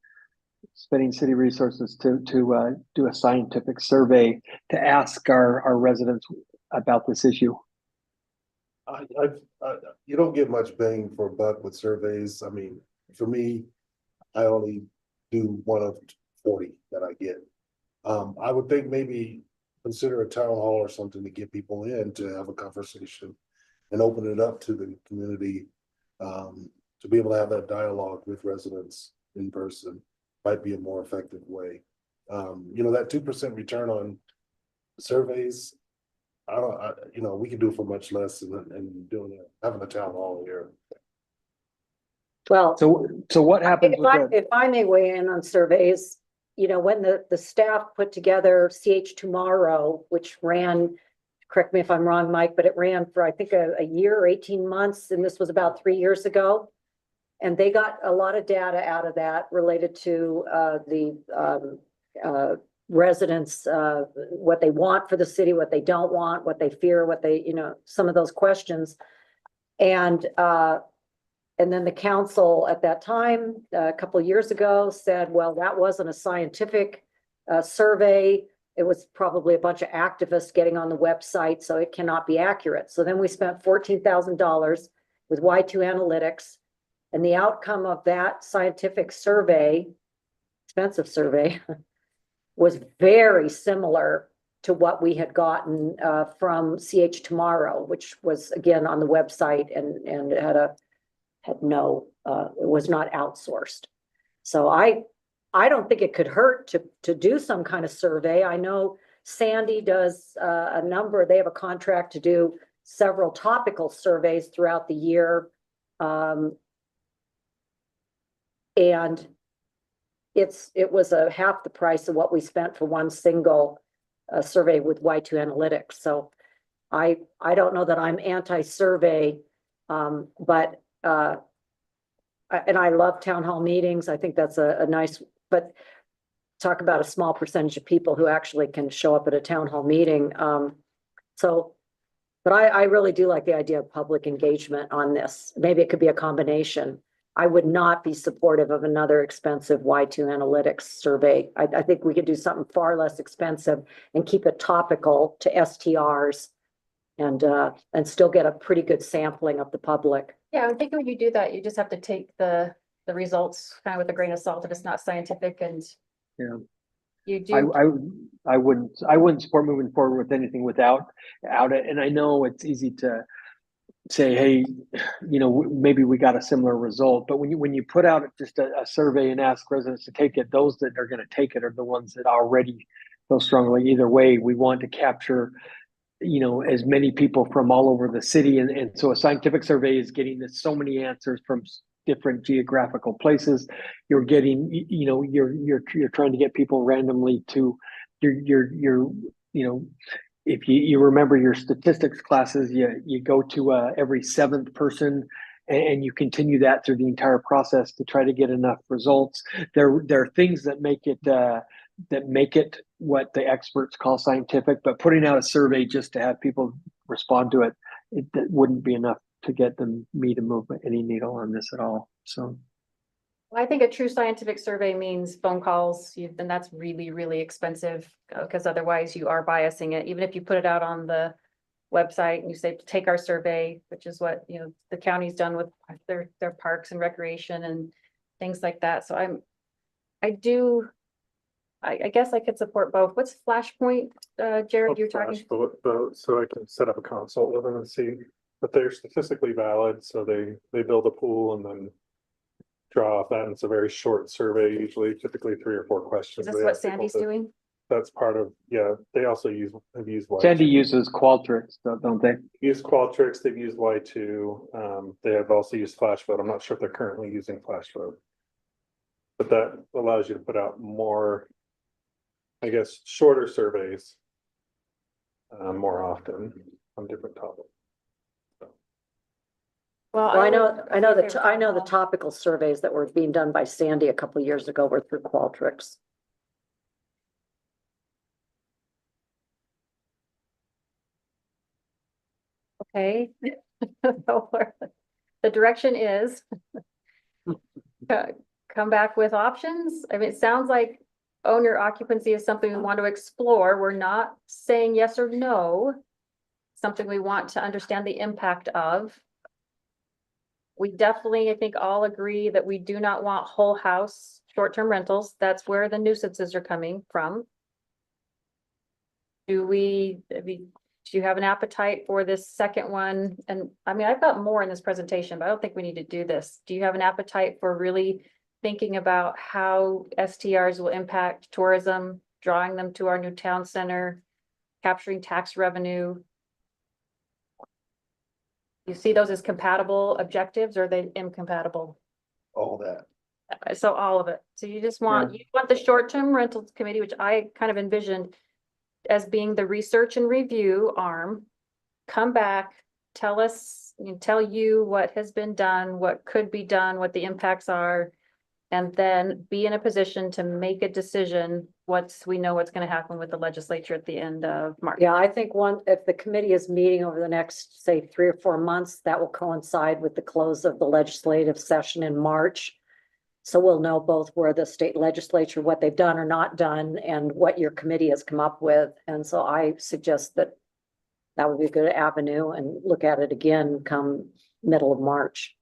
spending city resources to do a scientific survey to ask our residents about this issue? You don't get much bang for a buck with surveys. I mean, for me, I only do 1 of 40 that I get. I would think maybe consider a town hall or something to get people in to have a conversation and open it up to the community, to be able to have that dialogue with residents in person might be a more effective way. That 2% return on surveys, we can do it for much less and having a town hall here. Well, so what happens if I may weigh in on surveys, when the staff put together CH Tomorrow, which ran, correct me if I'm wrong, Mike, but it ran for, I think, a year or 18 months. And this was about 3 years ago. And they got a lot of data out of that related to the residents, what they want for the city, what they don't want, what they fear, what they, some of those questions. And and then the council at that time, a couple of years ago, said, well, that wasn't a scientific survey. It was probably a bunch of activists getting on the website, so it cannot be accurate. So then we spent $14,000 with Y2 Analytics. And the outcome of that scientific survey, expensive survey, was very similar to what we had gotten from CH Tomorrow, which was again on the website and it had no, it was not outsourced. So I don't think it could hurt to do some kind of survey. I know Sandy does a number, they have a contract to do several topical surveys throughout the year. And it was a half the price of what we spent for one single survey with Y2 Analytics. So I don't know that I'm anti-survey, but and I love town hall meetings. I think that's a nice, but talk about a small percentage of people who actually can show up at a town hall meeting. But I really do like the idea of public engagement on this. Maybe it could be a combination. I would not be supportive of another expensive Y2 Analytics survey. I think we could do something far less expensive and keep it topical to STRs and still get a pretty good sampling of the public. Yeah, I think when you do that, you just have to take the results kind of with a grain of salt if it's not scientific and Yeah. you do. I wouldn't support moving forward with anything without it. And I know it's easy to say, hey, maybe we got a similar result, but when you put out just a survey and ask residents to take it, those that are going to take it are the ones that already feel strongly either way. We want to capture as many people from all over the city, and so a scientific survey is getting so many answers from different geographical places. You're getting you're trying to get people randomly to your if you remember your statistics classes, you go to every seventh person and you continue that through the entire process to try to get enough results. There are things that make it what the experts call scientific, but putting out a survey just to have people respond to it that wouldn't be enough to get me to move any needle on this at all. So I think a true scientific survey means phone calls, then that's really, really expensive because otherwise you are biasing it. Even if you put it out on the website and you say, take our survey, which is what, the county's done with their parks and recreation and things like that. So I guess I could support both. What's Flashpoint, Jared, you're talking? So I can set up a consult with them and see, but they're statistically valid, so they build a pool and then draw off that, and it's a very short survey, usually typically 3 or 4 questions. Is this what Sandy's doing? That's part of, yeah, they also have used Y2. Sandy uses Qualtrics, don't they? Use Qualtrics, they've used Y2, they have also used FlashVote. I'm not sure if they're currently using FlashVote. But that allows you to put out more, I guess, shorter surveys more often on different topics. Well, I know the topical surveys that were being done by Sandy a couple of years ago were through Qualtrics. Okay. The direction is come back with options. I mean, it sounds like owner occupancy is something we want to explore. We're not saying yes or no. Something we want to understand the impact of. We definitely, I think, all agree that we do not want whole house short-term rentals. That's where the nuisances are coming from. Do you have an appetite for this second one? And I mean, I've got more in this presentation, but I don't think we need to do this. Do you have an appetite for really thinking about how STRs will impact tourism, drawing them to our new town center, capturing tax revenue? You see those as compatible objectives, or are they incompatible? All that. So all of it. So you just want, you want the short-term rentals committee, which I kind of envisioned as being the research and review arm. Come back, tell us, tell you what has been done, what could be done, what the impacts are. And then be in a position to make a decision we know what's gonna happen with the legislature at the end of March. Yeah, I think if the committee is meeting over the next, say, 3 or 4 months, that will coincide with the close of the legislative session in March. So we'll know both where the state legislature, what they've done or not done, and what your committee has come up with. And so I suggest that would be a good avenue, and look at it again come middle of March.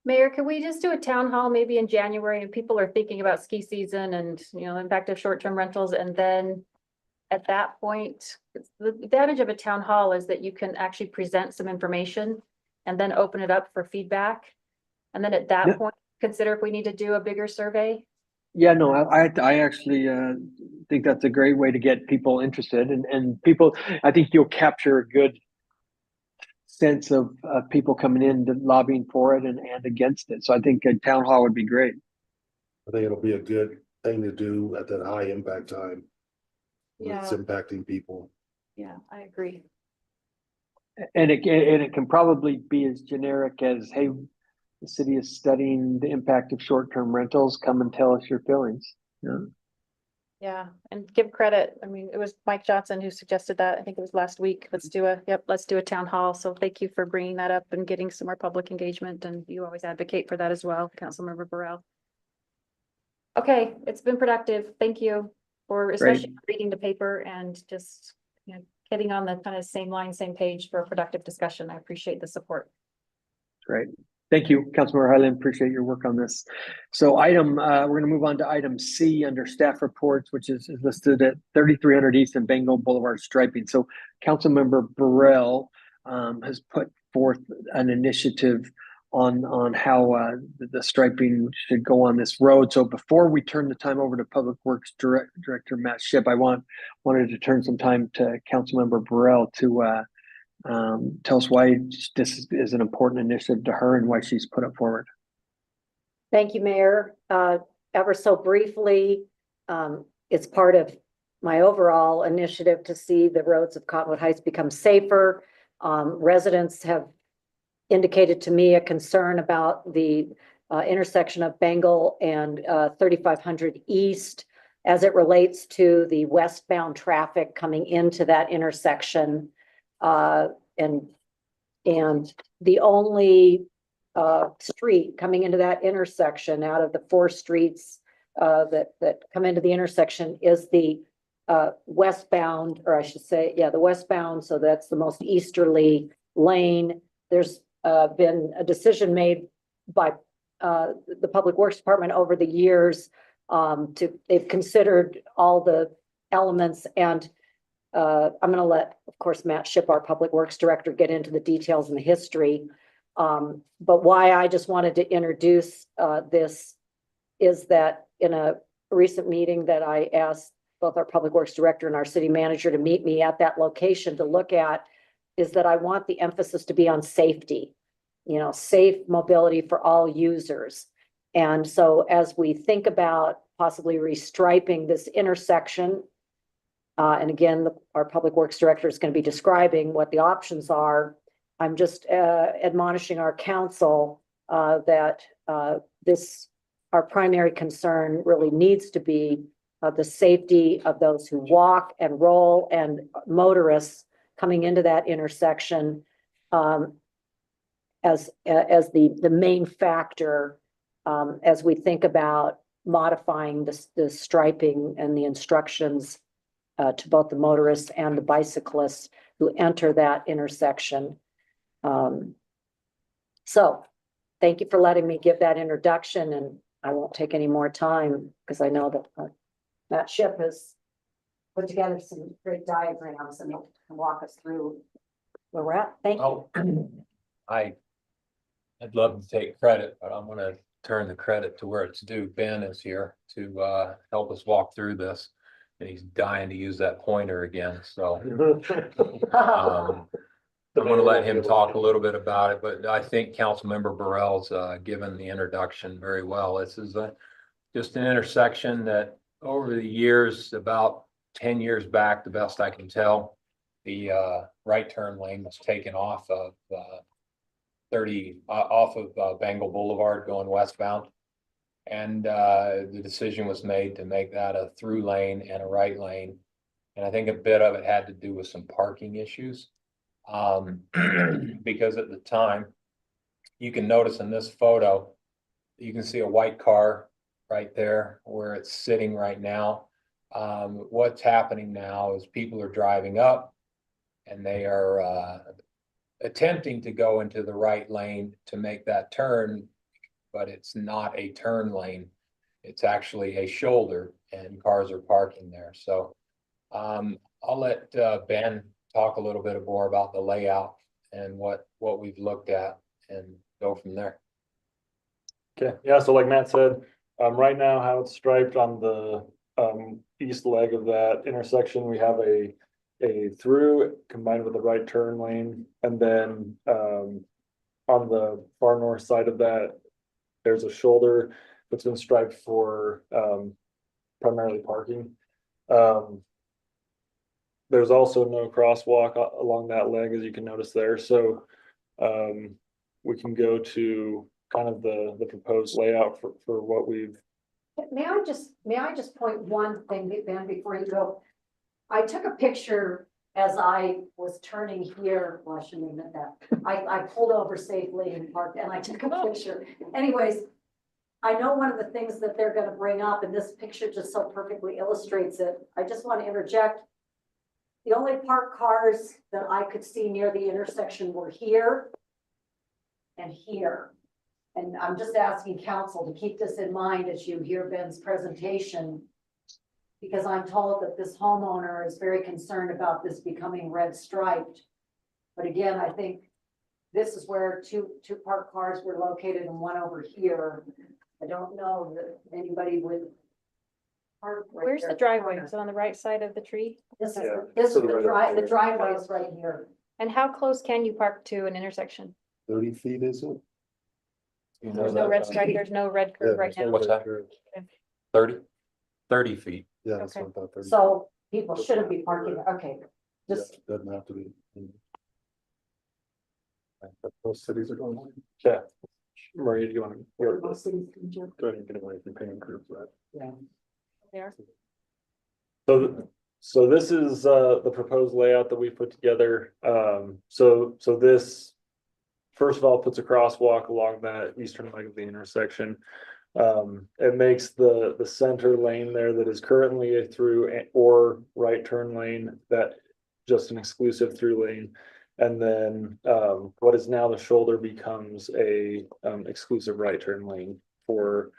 Mayor, can we just do a town hall maybe in January and people are thinking about ski season and, you know, impact of short-term rentals, and then at that point, the advantage of a town hall is that you can actually present some information and then open it up for feedback. And then at Yeah. that point, consider if we need to do a bigger survey. Yeah, no, I actually think that's a great way to get people interested, and people, I think you'll capture a good sense of people coming in to lobbying for it and against it. So I think a town hall would be great. I think it'll be a good thing to do at that high impact time. When it's Yeah. impacting people. Yeah, I agree. And it can probably be as generic as, hey, the city is studying the impact of short-term rentals. Come and tell us your feelings. Yeah. Yeah, and give credit. I mean, it was Mike Johnson who suggested that. I think it was last week. Let's do a town hall. So thank you for bringing that up and getting some more public engagement. And you always advocate for that as well, Councilmember Burrell. Okay, it's been productive. Thank you for especially reading the paper and just, you know, getting on the kind of same line, same page for a productive discussion. I appreciate the support. Great. Thank you, Councilmember Highland. Appreciate your work on this. So we're going to move on to item C under staff reports, which is listed at 3300 East and Bengal Boulevard striping. So Councilmember Burrell has put forth an initiative on how the striping should go on this road. So before we turn the time over to Public Works Director Matt Shipp, I wanted to turn some time to Councilmember Burrell to tell us why this is an important initiative to her and why she's put it forward. Thank you, Mayor. Ever so briefly, it's part of my overall initiative to see the roads of Cottonwood Heights become safer. Residents have indicated to me a concern about the intersection of Bengal and 3500 East as it relates to the westbound traffic coming into that intersection. And the only street coming into that intersection out of the 4 streets that come into the intersection is the westbound, or I should say, the westbound. So that's the most easterly lane. There's been a decision made by the Public Works Department over the years they've considered all the elements, and I'm going to let, of course, Matt Shipp, our Public Works Director, get into the details and the history. But why I just wanted to introduce this is that in a recent meeting that I asked both our Public Works Director and our City Manager to meet me at that location to look at, is that I want the emphasis to be on safety, you know, safe mobility for all users. And so as we think about possibly restriping this intersection, and again, our Public Works Director is going to be describing what the options are. I'm just admonishing our council that our primary concern really needs to be the safety of those who walk and roll and motorists coming into that intersection as the main factor as we think about modifying the striping and the instructions to both the motorists and the bicyclists who enter that intersection. So thank you for letting me give that introduction, and I won't take any more time because I know that Matt Shipp has put together some great diagrams and he'll walk us through where we're at. Thank you. I'd love to take credit, but I'm gonna turn the credit to where it's due. Ben is here to help us walk through this. And he's dying to use that pointer again, so. I'm gonna let him talk a little bit about it, but I think Councilmember Burrell's given the introduction very well. This is just an intersection that over the years, about 10 years back, the best I can tell, the right turn lane was taken off of Bengal Boulevard going westbound. And the decision was made to make that a through lane and a right lane. And I think a bit of it had to do with some parking issues. Because at the time, you can notice in this photo, you can see a white car right there where it's sitting right now. What's happening now is people are driving up and they are attempting to go into the right lane to make that turn, but it's not a turn lane. It's actually a shoulder and cars are parking there. So I'll let Ben talk a little bit more about the layout and what we've looked at and go from there. Okay, yeah, so like Matt said, right now how it's striped on the east leg of that intersection, we have a through combined with a right turn lane, and then on the far north side of that, there's a shoulder that's been striped for primarily parking. There's also no crosswalk along that leg, as you can notice there, so we can go to kind of the proposed layout for what we've. May I just point one thing, Ben, before you go? I took a picture as I was turning here, well, I shouldn't admit that. I pulled over safely and parked, and I took a picture. Anyways, I know one of the things that they're gonna bring up, and this picture just so perfectly illustrates it. I just want to interject. The only parked cars that I could see near the intersection were here and here. And I'm just asking council to keep this in mind as you hear Ben's presentation. Because I'm told that this homeowner is very concerned about this becoming red striped. But again, I think this is where two parked cars were located and one over here. I don't know that anybody would. Park right Where's there the at driveway? corner. Is it on the right side of the tree? This is, Yeah, this to is the right of the there. driveway is right here. And how close can you park to an intersection? 30 feet, is it? You know There's no that, red stripe, there's no red Yeah, curve right there's no now. What's that? curve. 30 feet. Yeah, that's Okay. what I thought. 30. So people shouldn't be parking, okay, Yeah, just, doesn't have to be. Most cities are going. Yeah. Maria, do you want to? Go ahead and get away from paying groups, right? There. So this is the proposed layout that we put together. So this first of all puts a crosswalk along that eastern leg of the intersection. It makes the center lane there that is currently a through or right turn lane, that just an exclusive through lane. And then what is now the shoulder becomes a exclusive right turn lane for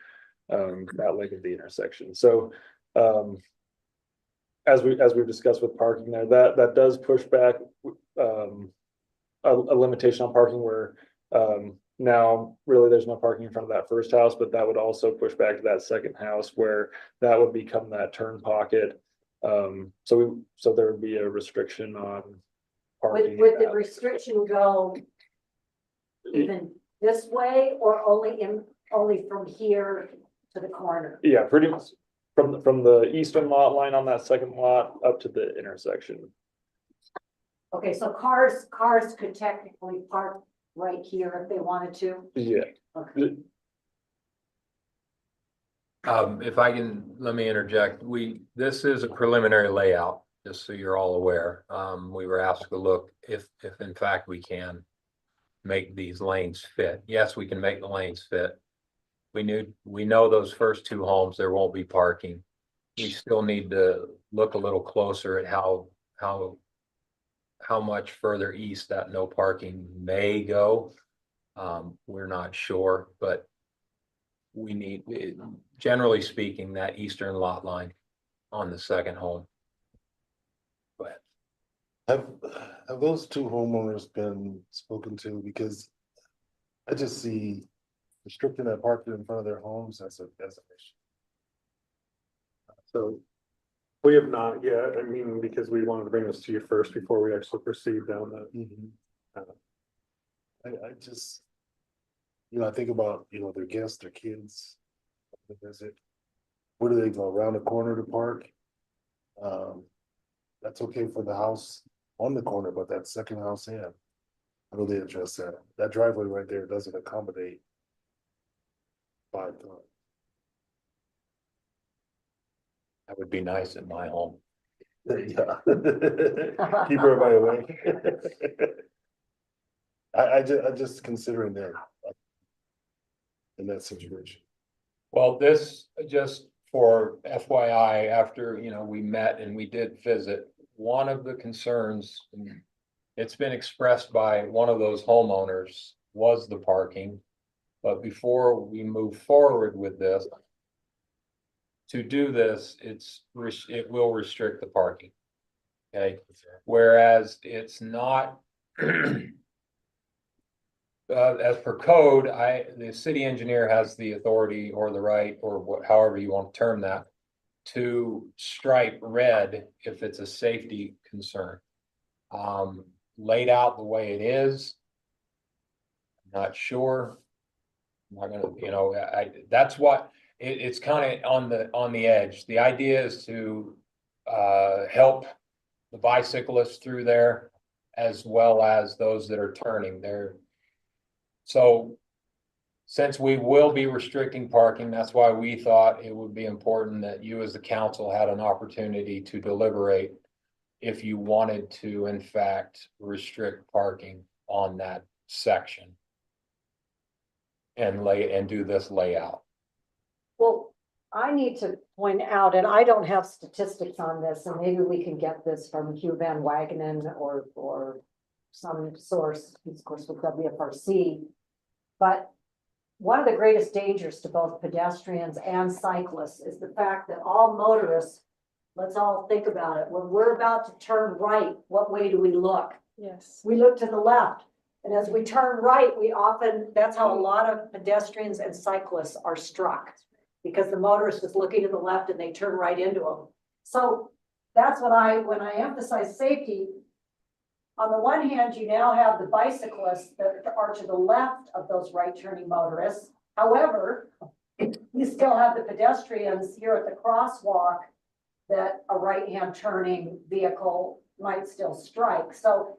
that leg of the intersection. So as we've discussed with parking there, that does push back a limitation on parking where now really there's no parking in front of that first house, but that would also push back to that second house where that would become that turn pocket. So there would be a restriction on parking. would the restriction go even this way or only from here to the corner? Yeah, pretty much from the eastern lot line on that second lot up to the intersection. Okay, so cars could technically park right here if they wanted to. Yeah. Okay. If I can, let me interject. This is a preliminary layout, just so you're all aware. We were asked to look if in fact we can make these lanes fit. Yes, we can make the lanes fit. We know those first two homes, there won't be parking. We still need to look a little closer at how much further east that no parking may go. We're not sure, but we need, generally speaking, that eastern lot line on the second home. Go ahead. Have those two homeowners been spoken to? Because I just see restricting that parking in front of their homes as an issue. So we have not yet, I mean, because we wanted to bring this to you first before we actually proceed down that. I just, I think about, their guests, their kids, the visit. Where do they go? Around the corner to park? That's okay for the house on the corner, but that second house in, how do they address that? That driveway right there doesn't accommodate 5 cars. That would be nice at my home. Yeah. Keep everybody away. I'm just considering that. In that situation. Well, this, just for FYI, after, we met and we did visit, one of the concerns, and it's been expressed by one of those homeowners, was the parking. But before we move forward with this, to do this, it will restrict the parking. Okay, whereas it's not as per code, the city engineer has the authority or the right, or however you want to term that, to stripe red if it's a safety concern. Laid out the way it is, I'm not sure. I'm not gonna, that's what, it's kind of on the edge. The idea is to help the bicyclists through there, as well as those that are turning there. So since we will be restricting parking, that's why we thought it would be important that you as the council had an opportunity to deliberate if you wanted to, in fact, restrict parking on that section and do this layout. Well, I need to point out, and I don't have statistics on this, and maybe we can get this from Hugh Van Wagenen or some source, of course, with WFRC. But one of the greatest dangers to both pedestrians and cyclists is the fact that all motorists, let's all think about it, when we're about to turn right, what way do we look? Yes. We look to the left. And as we turn right, that's how a lot of pedestrians and cyclists are struck. Because the motorist is looking to the left and they turn right into them. So that's when I emphasize safety, on the one hand, you now have the bicyclists that are to the left of those right turning motorists. However, you still have the pedestrians here at the crosswalk that a right-hand turning vehicle might still strike. So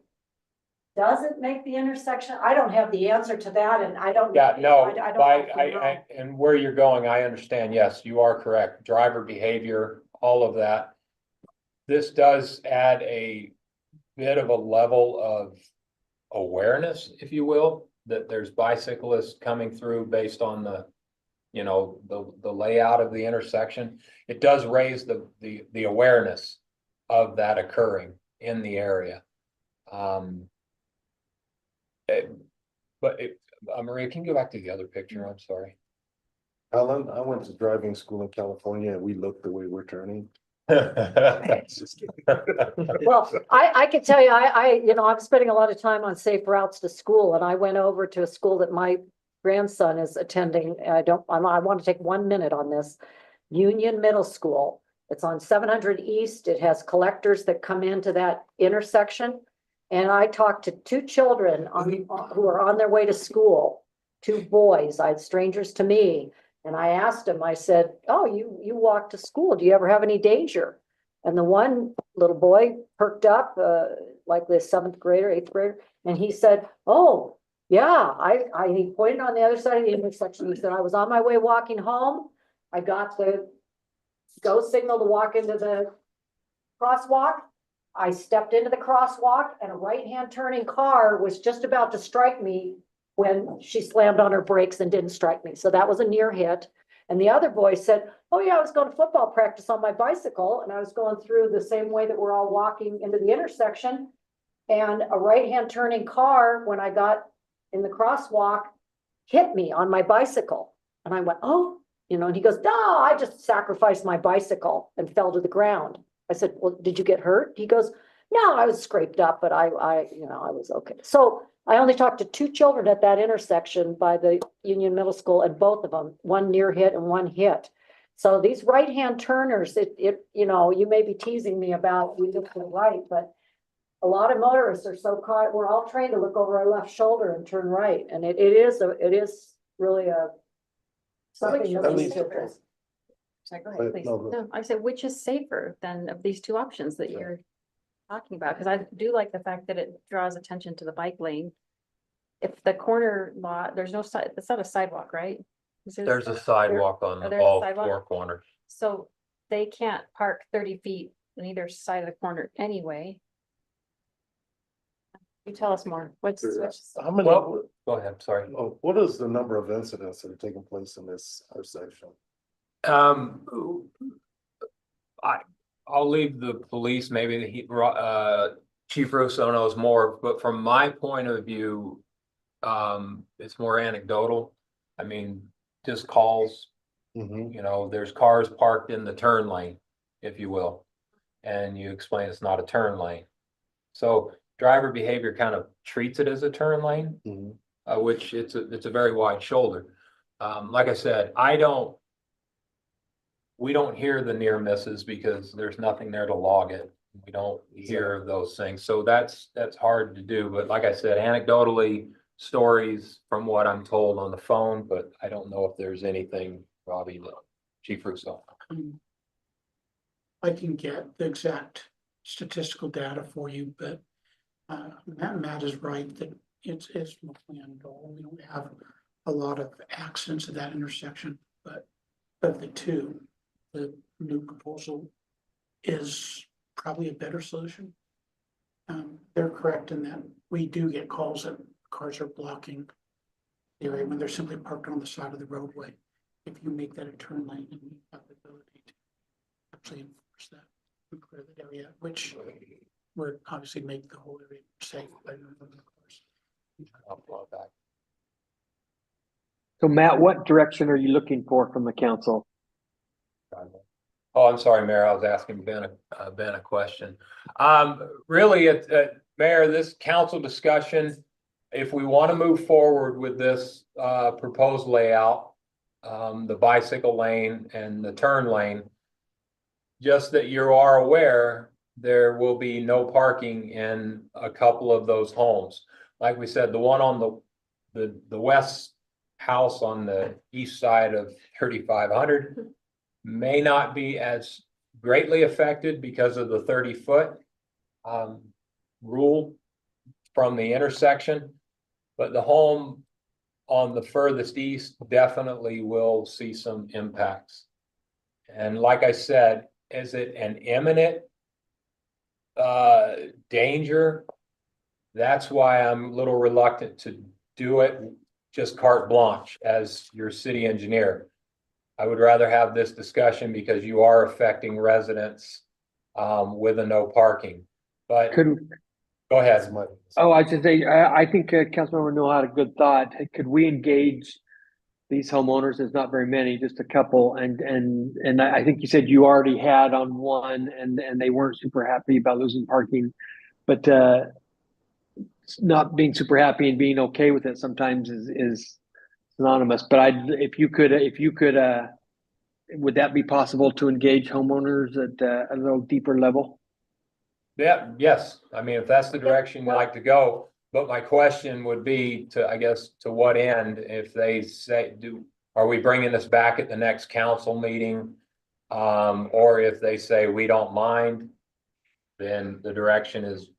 does it make the intersection? I don't have the answer to that, and I don't. Yeah, no, I don't. and where you're going, I understand. Yes, you are correct. Driver behavior, all of that. This does add a bit of a level of awareness, if you will, that there's bicyclists coming through based on the layout of the intersection. It does raise the awareness of that occurring in the area. Maria, can you go back to the other picture? I'm sorry. Alan, I went to driving school in California and we look the way we're turning. Just Well, I can tell you, I'm spending a lot of time on safe routes to school, and I went over to a school that my grandson is attending. I want to take 1 minute on this. Union Middle School. It's on 700 East. It has collectors that come into that intersection. And I talked to two children who are on their way to school, two boys, strangers to me. And I asked him, I said, oh, you walk to school. Do you ever have any danger? And the one little boy perked up, like the 7th grader, 8th grader. And he said, oh, yeah, he pointed on the other side of the intersection. He said, I was on my way walking home. I got the go signal to walk into the crosswalk. I stepped into the crosswalk and a right-hand turning car was just about to strike me when she slammed on her brakes and didn't strike me. So that was a near hit. And the other boy said, oh yeah, I was going to football practice on my bicycle and I was going through the same way that we're all walking into the intersection. And a right-hand turning car, when I got in the crosswalk, hit me on my bicycle. And I went, oh, and he goes, no, I just sacrificed my bicycle and fell to the ground. I said, well, did you get hurt? He goes, no, I was scraped up, but I was okay. So I only talked to two children at that intersection by the Union Middle School, and both of them, one near hit and one hit. So these right-hand turners, you may be teasing me about we look to the right, but a lot of motorists are so caught. We're all trained to look over our left shoulder and turn right, and it is really something that we need to address. Sorry, go ahead, please. No, I said, which is safer than of these two options that you're talking about? Because I do like the fact that it draws attention to the bike lane. If the corner lot, there's no side, it's not a sidewalk, right? There's a sidewalk on there's a all sidewalk? 4 corners. So they can't park 30 feet on either side of the corner anyway. You tell us more. What's? How many, Well, go ahead, sorry. what is the number of incidents that are taking place in this intersection? I'll leave the police, maybe Chief Russo knows more, but from my point of view, it's more anecdotal. I mean, just calls, Mhm. you know, there's cars parked in the turn lane, if you will. And you explain it's not a turn lane. So driver behavior kind of treats it as a turn lane, Mhm. which it's a very wide shoulder. Like I said, we don't hear the near misses because there's nothing there to log it. We don't hear of those things. So that's hard to do. But like I said, anecdotally, stories from what I'm told on the phone, but I don't know if there's anything, Robbie, Chief Russo. I can get the exact statistical data for you, but Matt is right that it's mostly anecdotal. We don't have a lot of accidents at that intersection, but of the two, the new proposal is probably a better solution. They're correct in that we do get calls that cars are blocking the area when they're simply parked on the side of the roadway. If you make that a turn lane and you have the ability to actually enforce that and clear that area, which would obviously make the whole area safe by moving the cars. I'll pull it back. So Matt, what direction are you looking for from the council? Oh, I'm sorry, Mayor. I was asking Ben a question. Really, Mayor, this council discussion, if we want to move forward with this proposed layout, the bicycle lane and the turn lane, just that you are aware, there will be no parking in a couple of those homes. Like we said, the one on the west house on the east side of 3500 may not be as greatly affected because of the 30-foot rule from the intersection. But the home on the furthest east definitely will see some impacts. And like I said, is it an imminent danger? That's why I'm a little reluctant to do it just carte blanche as your city engineer. I would rather have this discussion because you are affecting residents with a no parking. But go ahead. Oh, I should say, I think Councilmember Newell had a good thought. Could we engage these homeowners? There's not very many, just a couple, and I think you said you already had on one, and they weren't super happy about losing parking, but not being super happy and being okay with it sometimes is synonymous. But if you could, would that be possible to engage homeowners at a little deeper level? Yeah, yes. I mean, if that's the direction you'd like to go, but my question would be to, I guess, to what end, if they say, are we bringing this back at the next council meeting? Or if they say we don't mind, then the direction is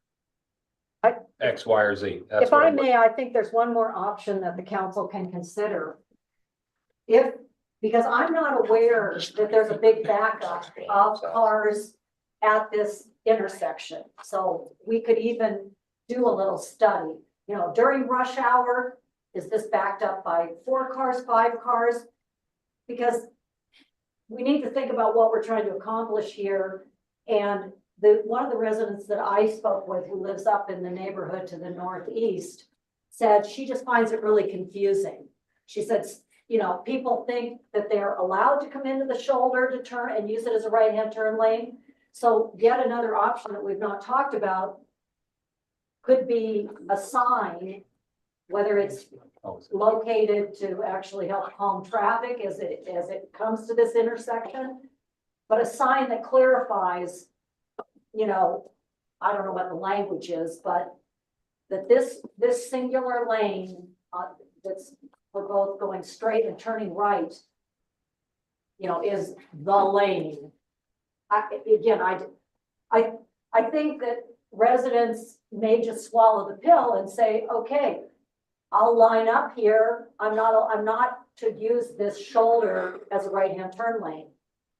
X, Y, or Z. That's If what I I'm- may, I think there's one more option that the council can consider. Because I'm not aware that there's a big backup of cars at this intersection. So we could even do a little study, you know, during rush hour, is this backed up by 4 cars, 5 cars? Because we need to think about what we're trying to accomplish here. And one of the residents that I spoke with, who lives up in the neighborhood to the northeast, said she just finds it really confusing. She said, you know, people think that they're allowed to come into the shoulder to turn and use it as a right-hand turn lane. So yet another option that we've not talked about could be a sign, whether it's located to actually help calm traffic as it comes to this intersection, but a sign that clarifies, you know, I don't know what the language is, but that this singular lane that's for both going straight and turning right, you know, is the lane. I think that residents may just swallow the pill and say, okay, I'll line up here. I'm not to use this shoulder as a right-hand turn lane.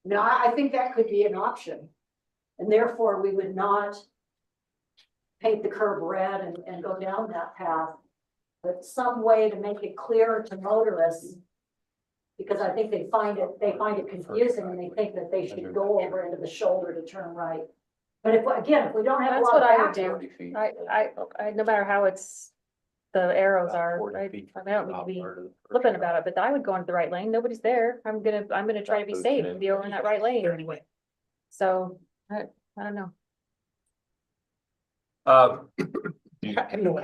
Now, I think that could be an option. And therefore, we would not paint the curb red and go down that path. But some way to make it clearer to motorists. Because I think they find it confusing and they think that they should go over into the shoulder to turn right. But if we don't have a That's lot what of I would backup, do. I, no matter how it's, the arrows are, right? I don't need to be flippant about it, but I would go into the right lane. Nobody's there. I'm gonna try to be safe and be over in that right lane. Anyway, So, I don't know. I know,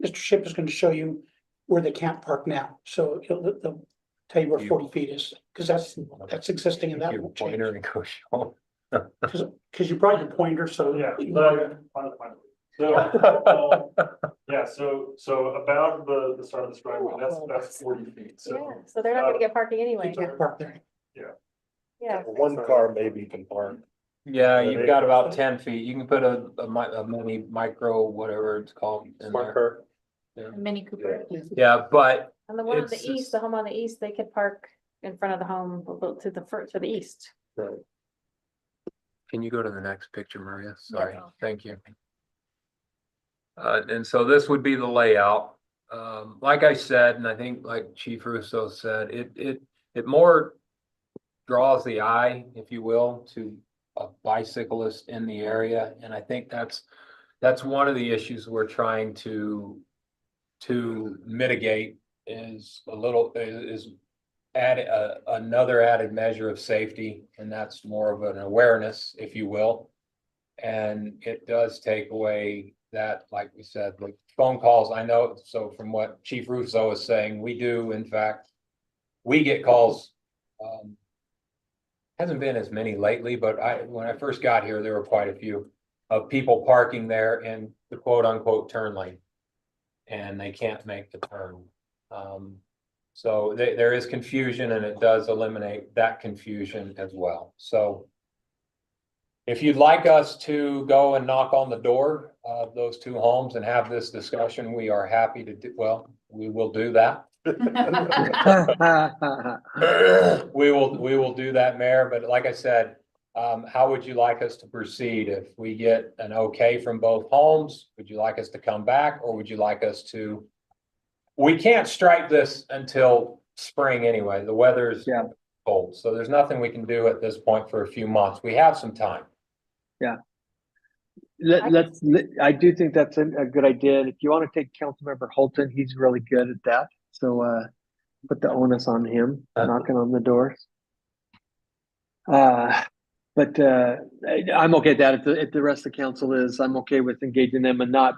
Mr. Ship is gonna show you where they can't park now, so they'll tell you where 40 feet is, because that's existing and that Your won't change. pointer and go show. Because you brought your pointer, so. Yeah, so, yeah, so about the start of this driveway, that's 40 feet, Yeah, so. so they're not gonna get parking anyway. You can't park there. Yeah. One car maybe can park. Yeah, you've got about 10 feet. You can put a mini micro, whatever it's called. in Smart there. car. Mini Cooper. Yeah, but And the one on the It's east, just- the home on the east, they could park in front of the home to the east. Right. can you go to the next picture, Maria? Sorry, Yes. thank you. And so this would be the layout. Like I said, and I think like Chief Russo said, it more draws the eye, if you will, to a bicyclist in the area. And I think that's one of the issues we're trying to mitigate is add another added measure of safety, and that's more of an awareness, if you will. And it does take away that, like we said, like phone calls, I know, so from what Chief Russo is saying, we do, in fact, we get calls. Hasn't been as many lately, but when I first got here, there were quite a few of people parking there in the quote unquote turn lane. And they can't make the turn. So there is confusion, and it does eliminate that confusion as well. So if you'd like us to go and knock on the door of those two homes and have this discussion, we are happy to do, well, we will do that. We will do that, Mayor, but like I said, how would you like us to proceed? If we get an okay from both homes, would you like us to come back, or would you like us to? We can't strike this until spring anyway. The weather's cold, so there's nothing we can do at this point for a few months. We have some time. I do think that's a good idea. If you want to take Councilmember Holton, he's really good at that. So put the onus on him, knocking on the doors. But I'm okay with that. If the rest of the council is, I'm okay with engaging them and not.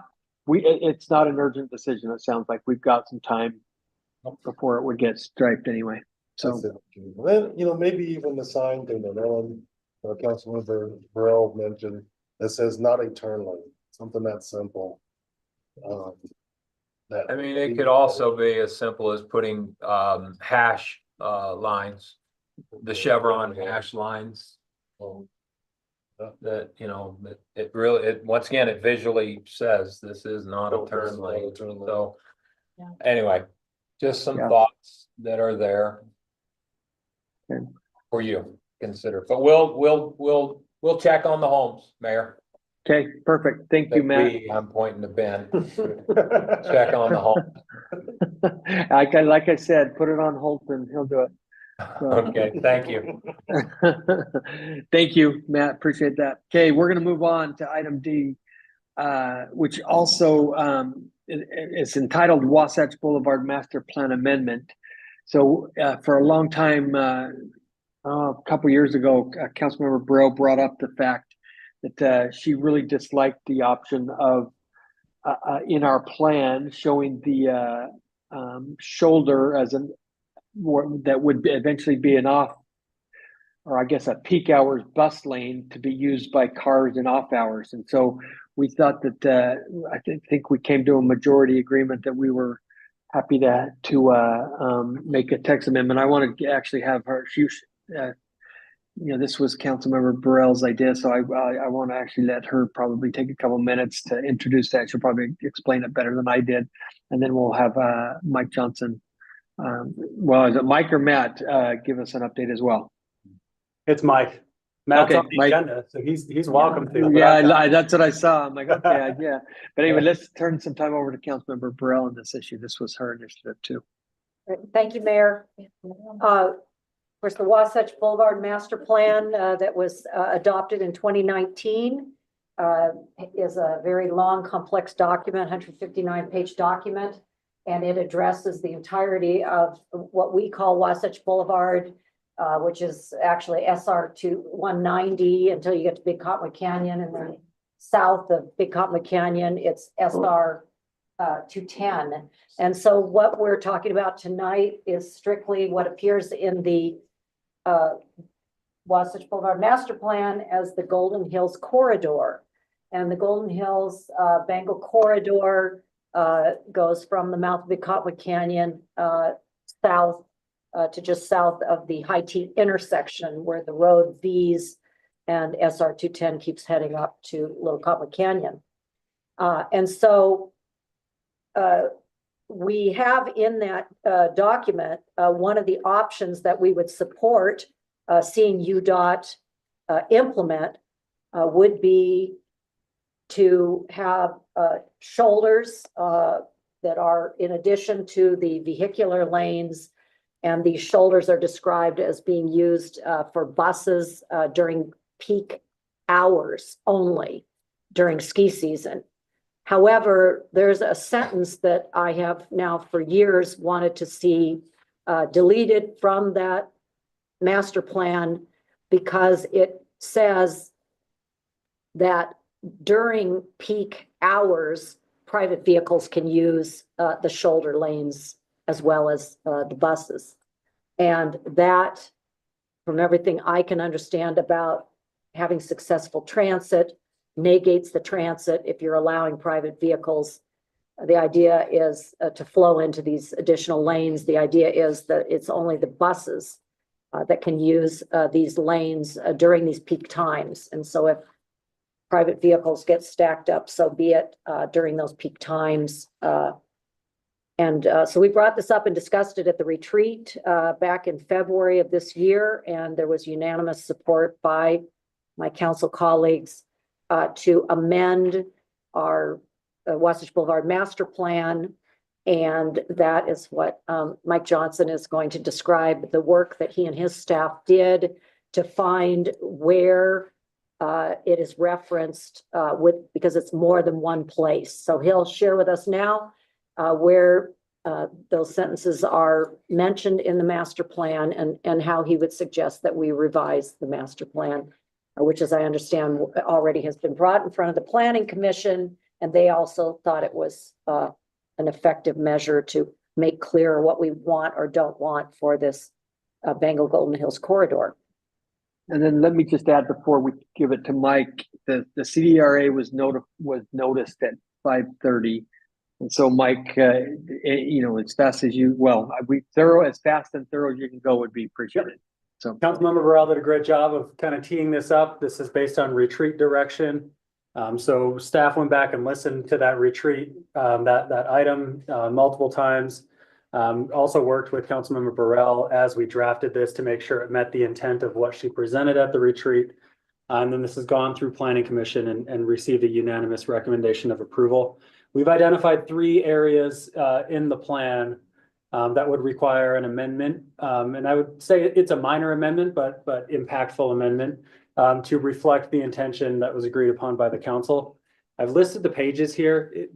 It's not an urgent decision. It sounds like we've got some time before it would get striped anyway. So Then, maybe even the sign thing that Ellen, Councilmember Burrell mentioned, that says not a turn lane, something that simple. I mean, it could also be as simple as putting hash lines, the Chevron hash lines. That, it really, once again, it visually says this is not a turn lane. So anyway, just some thoughts that are there for you to consider, but we'll check on the homes, Mayor. okay, perfect. Thank you, Matt. I'm pointing to Ben. Check on the home. Like I said, put it on Holton. He'll do it. So. Okay, thank you. Thank you, Matt. Appreciate that. Okay, we're going to move on to item D, which also is entitled Wasatch Boulevard Master Plan Amendment. So for a long time, a couple years ago, Councilmember Burrell brought up the fact that she really disliked the option of in our plan showing the shoulder as that would eventually be an off, or I guess a peak hours bus lane to be used by cars in off hours. And so we thought that I think we came to a majority agreement that we were happy to make a text amendment. I want to actually have her. This was Councilmember Burrell's idea, so I want to actually let her probably take a couple minutes to introduce that. She'll probably explain it better than I did, and then we'll have Mike Johnson. Is it Mike or Matt give us an update as well? It's Mike. Matt's Okay, on the Mike. agenda, so he's welcome to. but Yeah, I've got- that's what I saw. I'm like, okay, yeah. But anyway, let's turn some time over to Councilmember Burrell on this issue. This was her initiative too. Thank you, Mayor. Of course, the Wasatch Boulevard Master Plan that was adopted in 2019 is a very long, complex document, 159-page document. And it addresses the entirety of what we call Wasatch Boulevard, which is actually SR 190 until you get to Big Cottonwood Canyon, and then south of Big Cottonwood Canyon, it's SR 210. And so what we're talking about tonight is strictly what appears in the Wasatch Boulevard Master Plan as the Golden Hills Corridor. And the Golden Hills Bengal Corridor goes from the mouth of Big Cottonwood Canyon south to just south of the High T intersection where the road V's and SR 210 keeps heading up to Little Cottonwood Canyon. And so we have in that document, one of the options that we would support seeing UDOT implement would be to have shoulders that are in addition to the vehicular lanes. And these shoulders are described as being used for buses during peak hours only during ski season. However, there's a sentence that I have now for years wanted to see deleted from that master plan because it says that during peak hours, private vehicles can use the shoulder lanes as well as the buses. And that, from everything I can understand about having successful transit, negates the transit if you're allowing private vehicles. The idea is to flow into these additional lanes. The idea is that it's only the buses that can use these lanes during these peak times. And so if private vehicles get stacked up, so be it during those peak times. So we brought this up and discussed it at the retreat back in February of this year, and there was unanimous support by my council colleagues to amend our Wasatch Boulevard Master Plan. And that is what Mike Johnson is going to describe the work that he and his staff did to find where it is referenced because it's more than one place. So he'll share with us now where those sentences are mentioned in the master plan and how he would suggest that we revise the master plan, which, as I understand, already has been brought in front of the Planning Commission, and they also thought it was an effective measure to make clear what we want or don't want for this Bengal Golden Hills corridor. And then let me just add before we give it to Mike, the CDRA was noticed at 5:30. And so Mike, as fast as as fast and thorough as you can go would be appreciated. So Councilmember Burrell did a great job of kind of teeing this up. This is based on retreat direction. So staff went back and listened to that retreat, that item multiple times. Also worked with Councilmember Burrell as we drafted this to make sure it met the intent of what she presented at the retreat. And then this has gone through Planning Commission and received a unanimous recommendation of approval. We've identified 3 areas in the plan that would require an amendment. And I would say it's a minor amendment, but impactful amendment to reflect the intention that was agreed upon by the council. I've listed the pages here.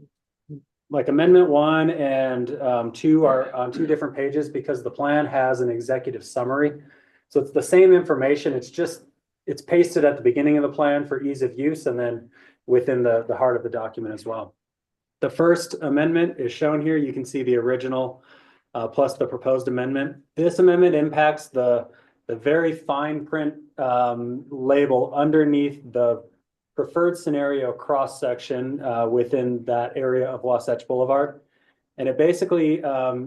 Like Amendment 1 and 2 are on 2 different pages because the plan has an executive summary. So it's the same information. It's pasted at the beginning of the plan for ease of use and then within the heart of the document as well. The first amendment is shown here. You can see the original plus the proposed amendment. This amendment impacts the very fine print label underneath the preferred scenario cross section within that area of Wasatch Boulevard. And it basically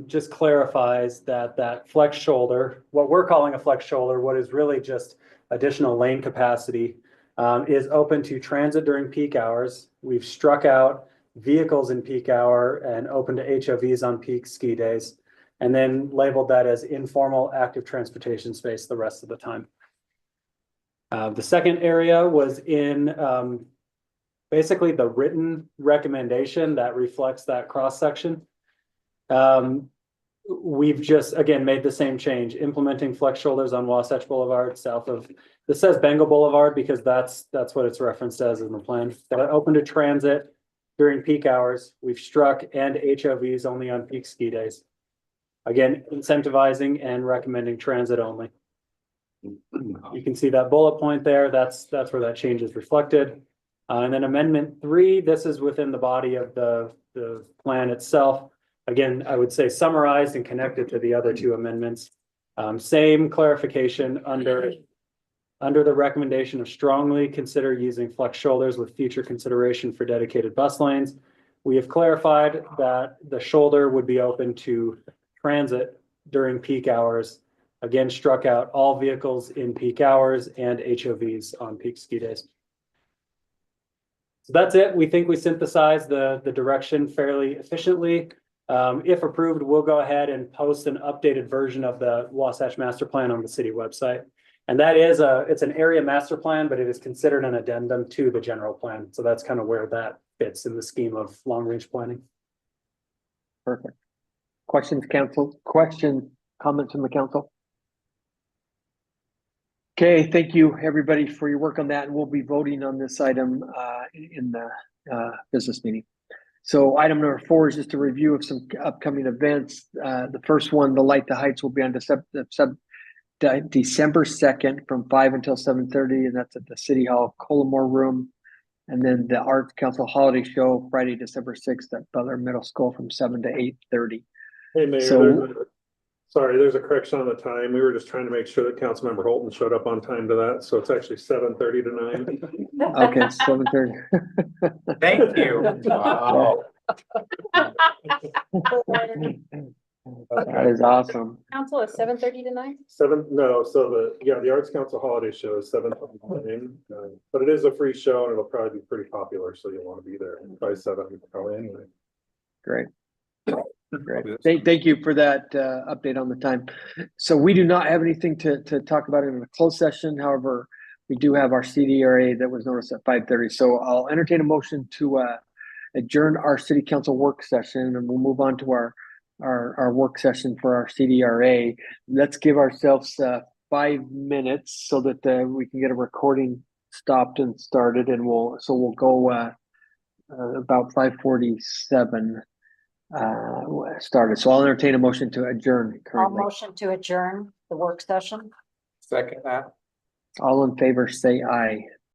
just clarifies that flex shoulder, what we're calling a flex shoulder, what is really just additional lane capacity, is open to transit during peak hours. We've struck out vehicles in peak hour and open to HOVs on peak ski days, and then labeled that as informal active transportation space the rest of the time. The second area was in basically the written recommendation that reflects that cross-section. We've just, again, made the same change, implementing flex shoulders on Wasatch Boulevard south of, this says Bengal Boulevard because that's what it's referenced as in the plan. That are open to transit during peak hours. We've struck and HOVs only on peak ski days. Again, incentivizing and recommending transit only. You can see that bullet point there. That's where that change is reflected. And then amendment 3, this is within the body of the plan itself. Again, I would say summarized and connected to the other 2 amendments. Same clarification under the recommendation of strongly consider using flex shoulders with future consideration for dedicated bus lanes. We have clarified that the shoulder would be open to transit during peak hours. Again, struck out all vehicles in peak hours and HOVs on peak ski days. So that's it. We think we synthesized the direction fairly efficiently. If approved, we'll go ahead and post an updated version of the Wasatch Master Plan on the city website. And that is it's an area master plan, but it is considered an addendum to the general plan. So that's kind of where that fits in the scheme of long-range planning. Perfect. Questions, council? Comments from the council? Okay, thank you, everybody, for your work on that, and we'll be voting on this item in the business meeting. So item number 4 is just a review of some upcoming events. The first one, the Light the Heights, will be on December 2nd from 5 until 7:30, and that's at the City Hall Collimore Room. And then the Arts Council Holiday Show, Friday, December 6th at Butler Middle School from 7 to 8:30. Hey, Mayor, So- there's a correction on the time. We were just trying to make sure that Councilmember Holton showed up on time to that, so it's actually 7:30 to 9. Okay, 7:30. Thank you. Wow. That is awesome. Council is 7:30 to 9? So the Arts Council Holiday Show is 7:29, but it is a free show and it'll probably be pretty popular, so you'll want to be there by 7 probably anyway. Great. Great. Thank you for that update on the time. So we do not have anything to talk about in a closed session. However, we do have our CDRA that was noticed at 5:30. So I'll entertain a motion to adjourn our city council work session, and we'll move on to our work session for our CDRA. Let's give ourselves 5 minutes so that we can get a recording stopped and started, and we'll go about 5:47 started. So I'll entertain a motion to adjourn I'll currently. motion to adjourn the work session. Second that. All in favor, say aye.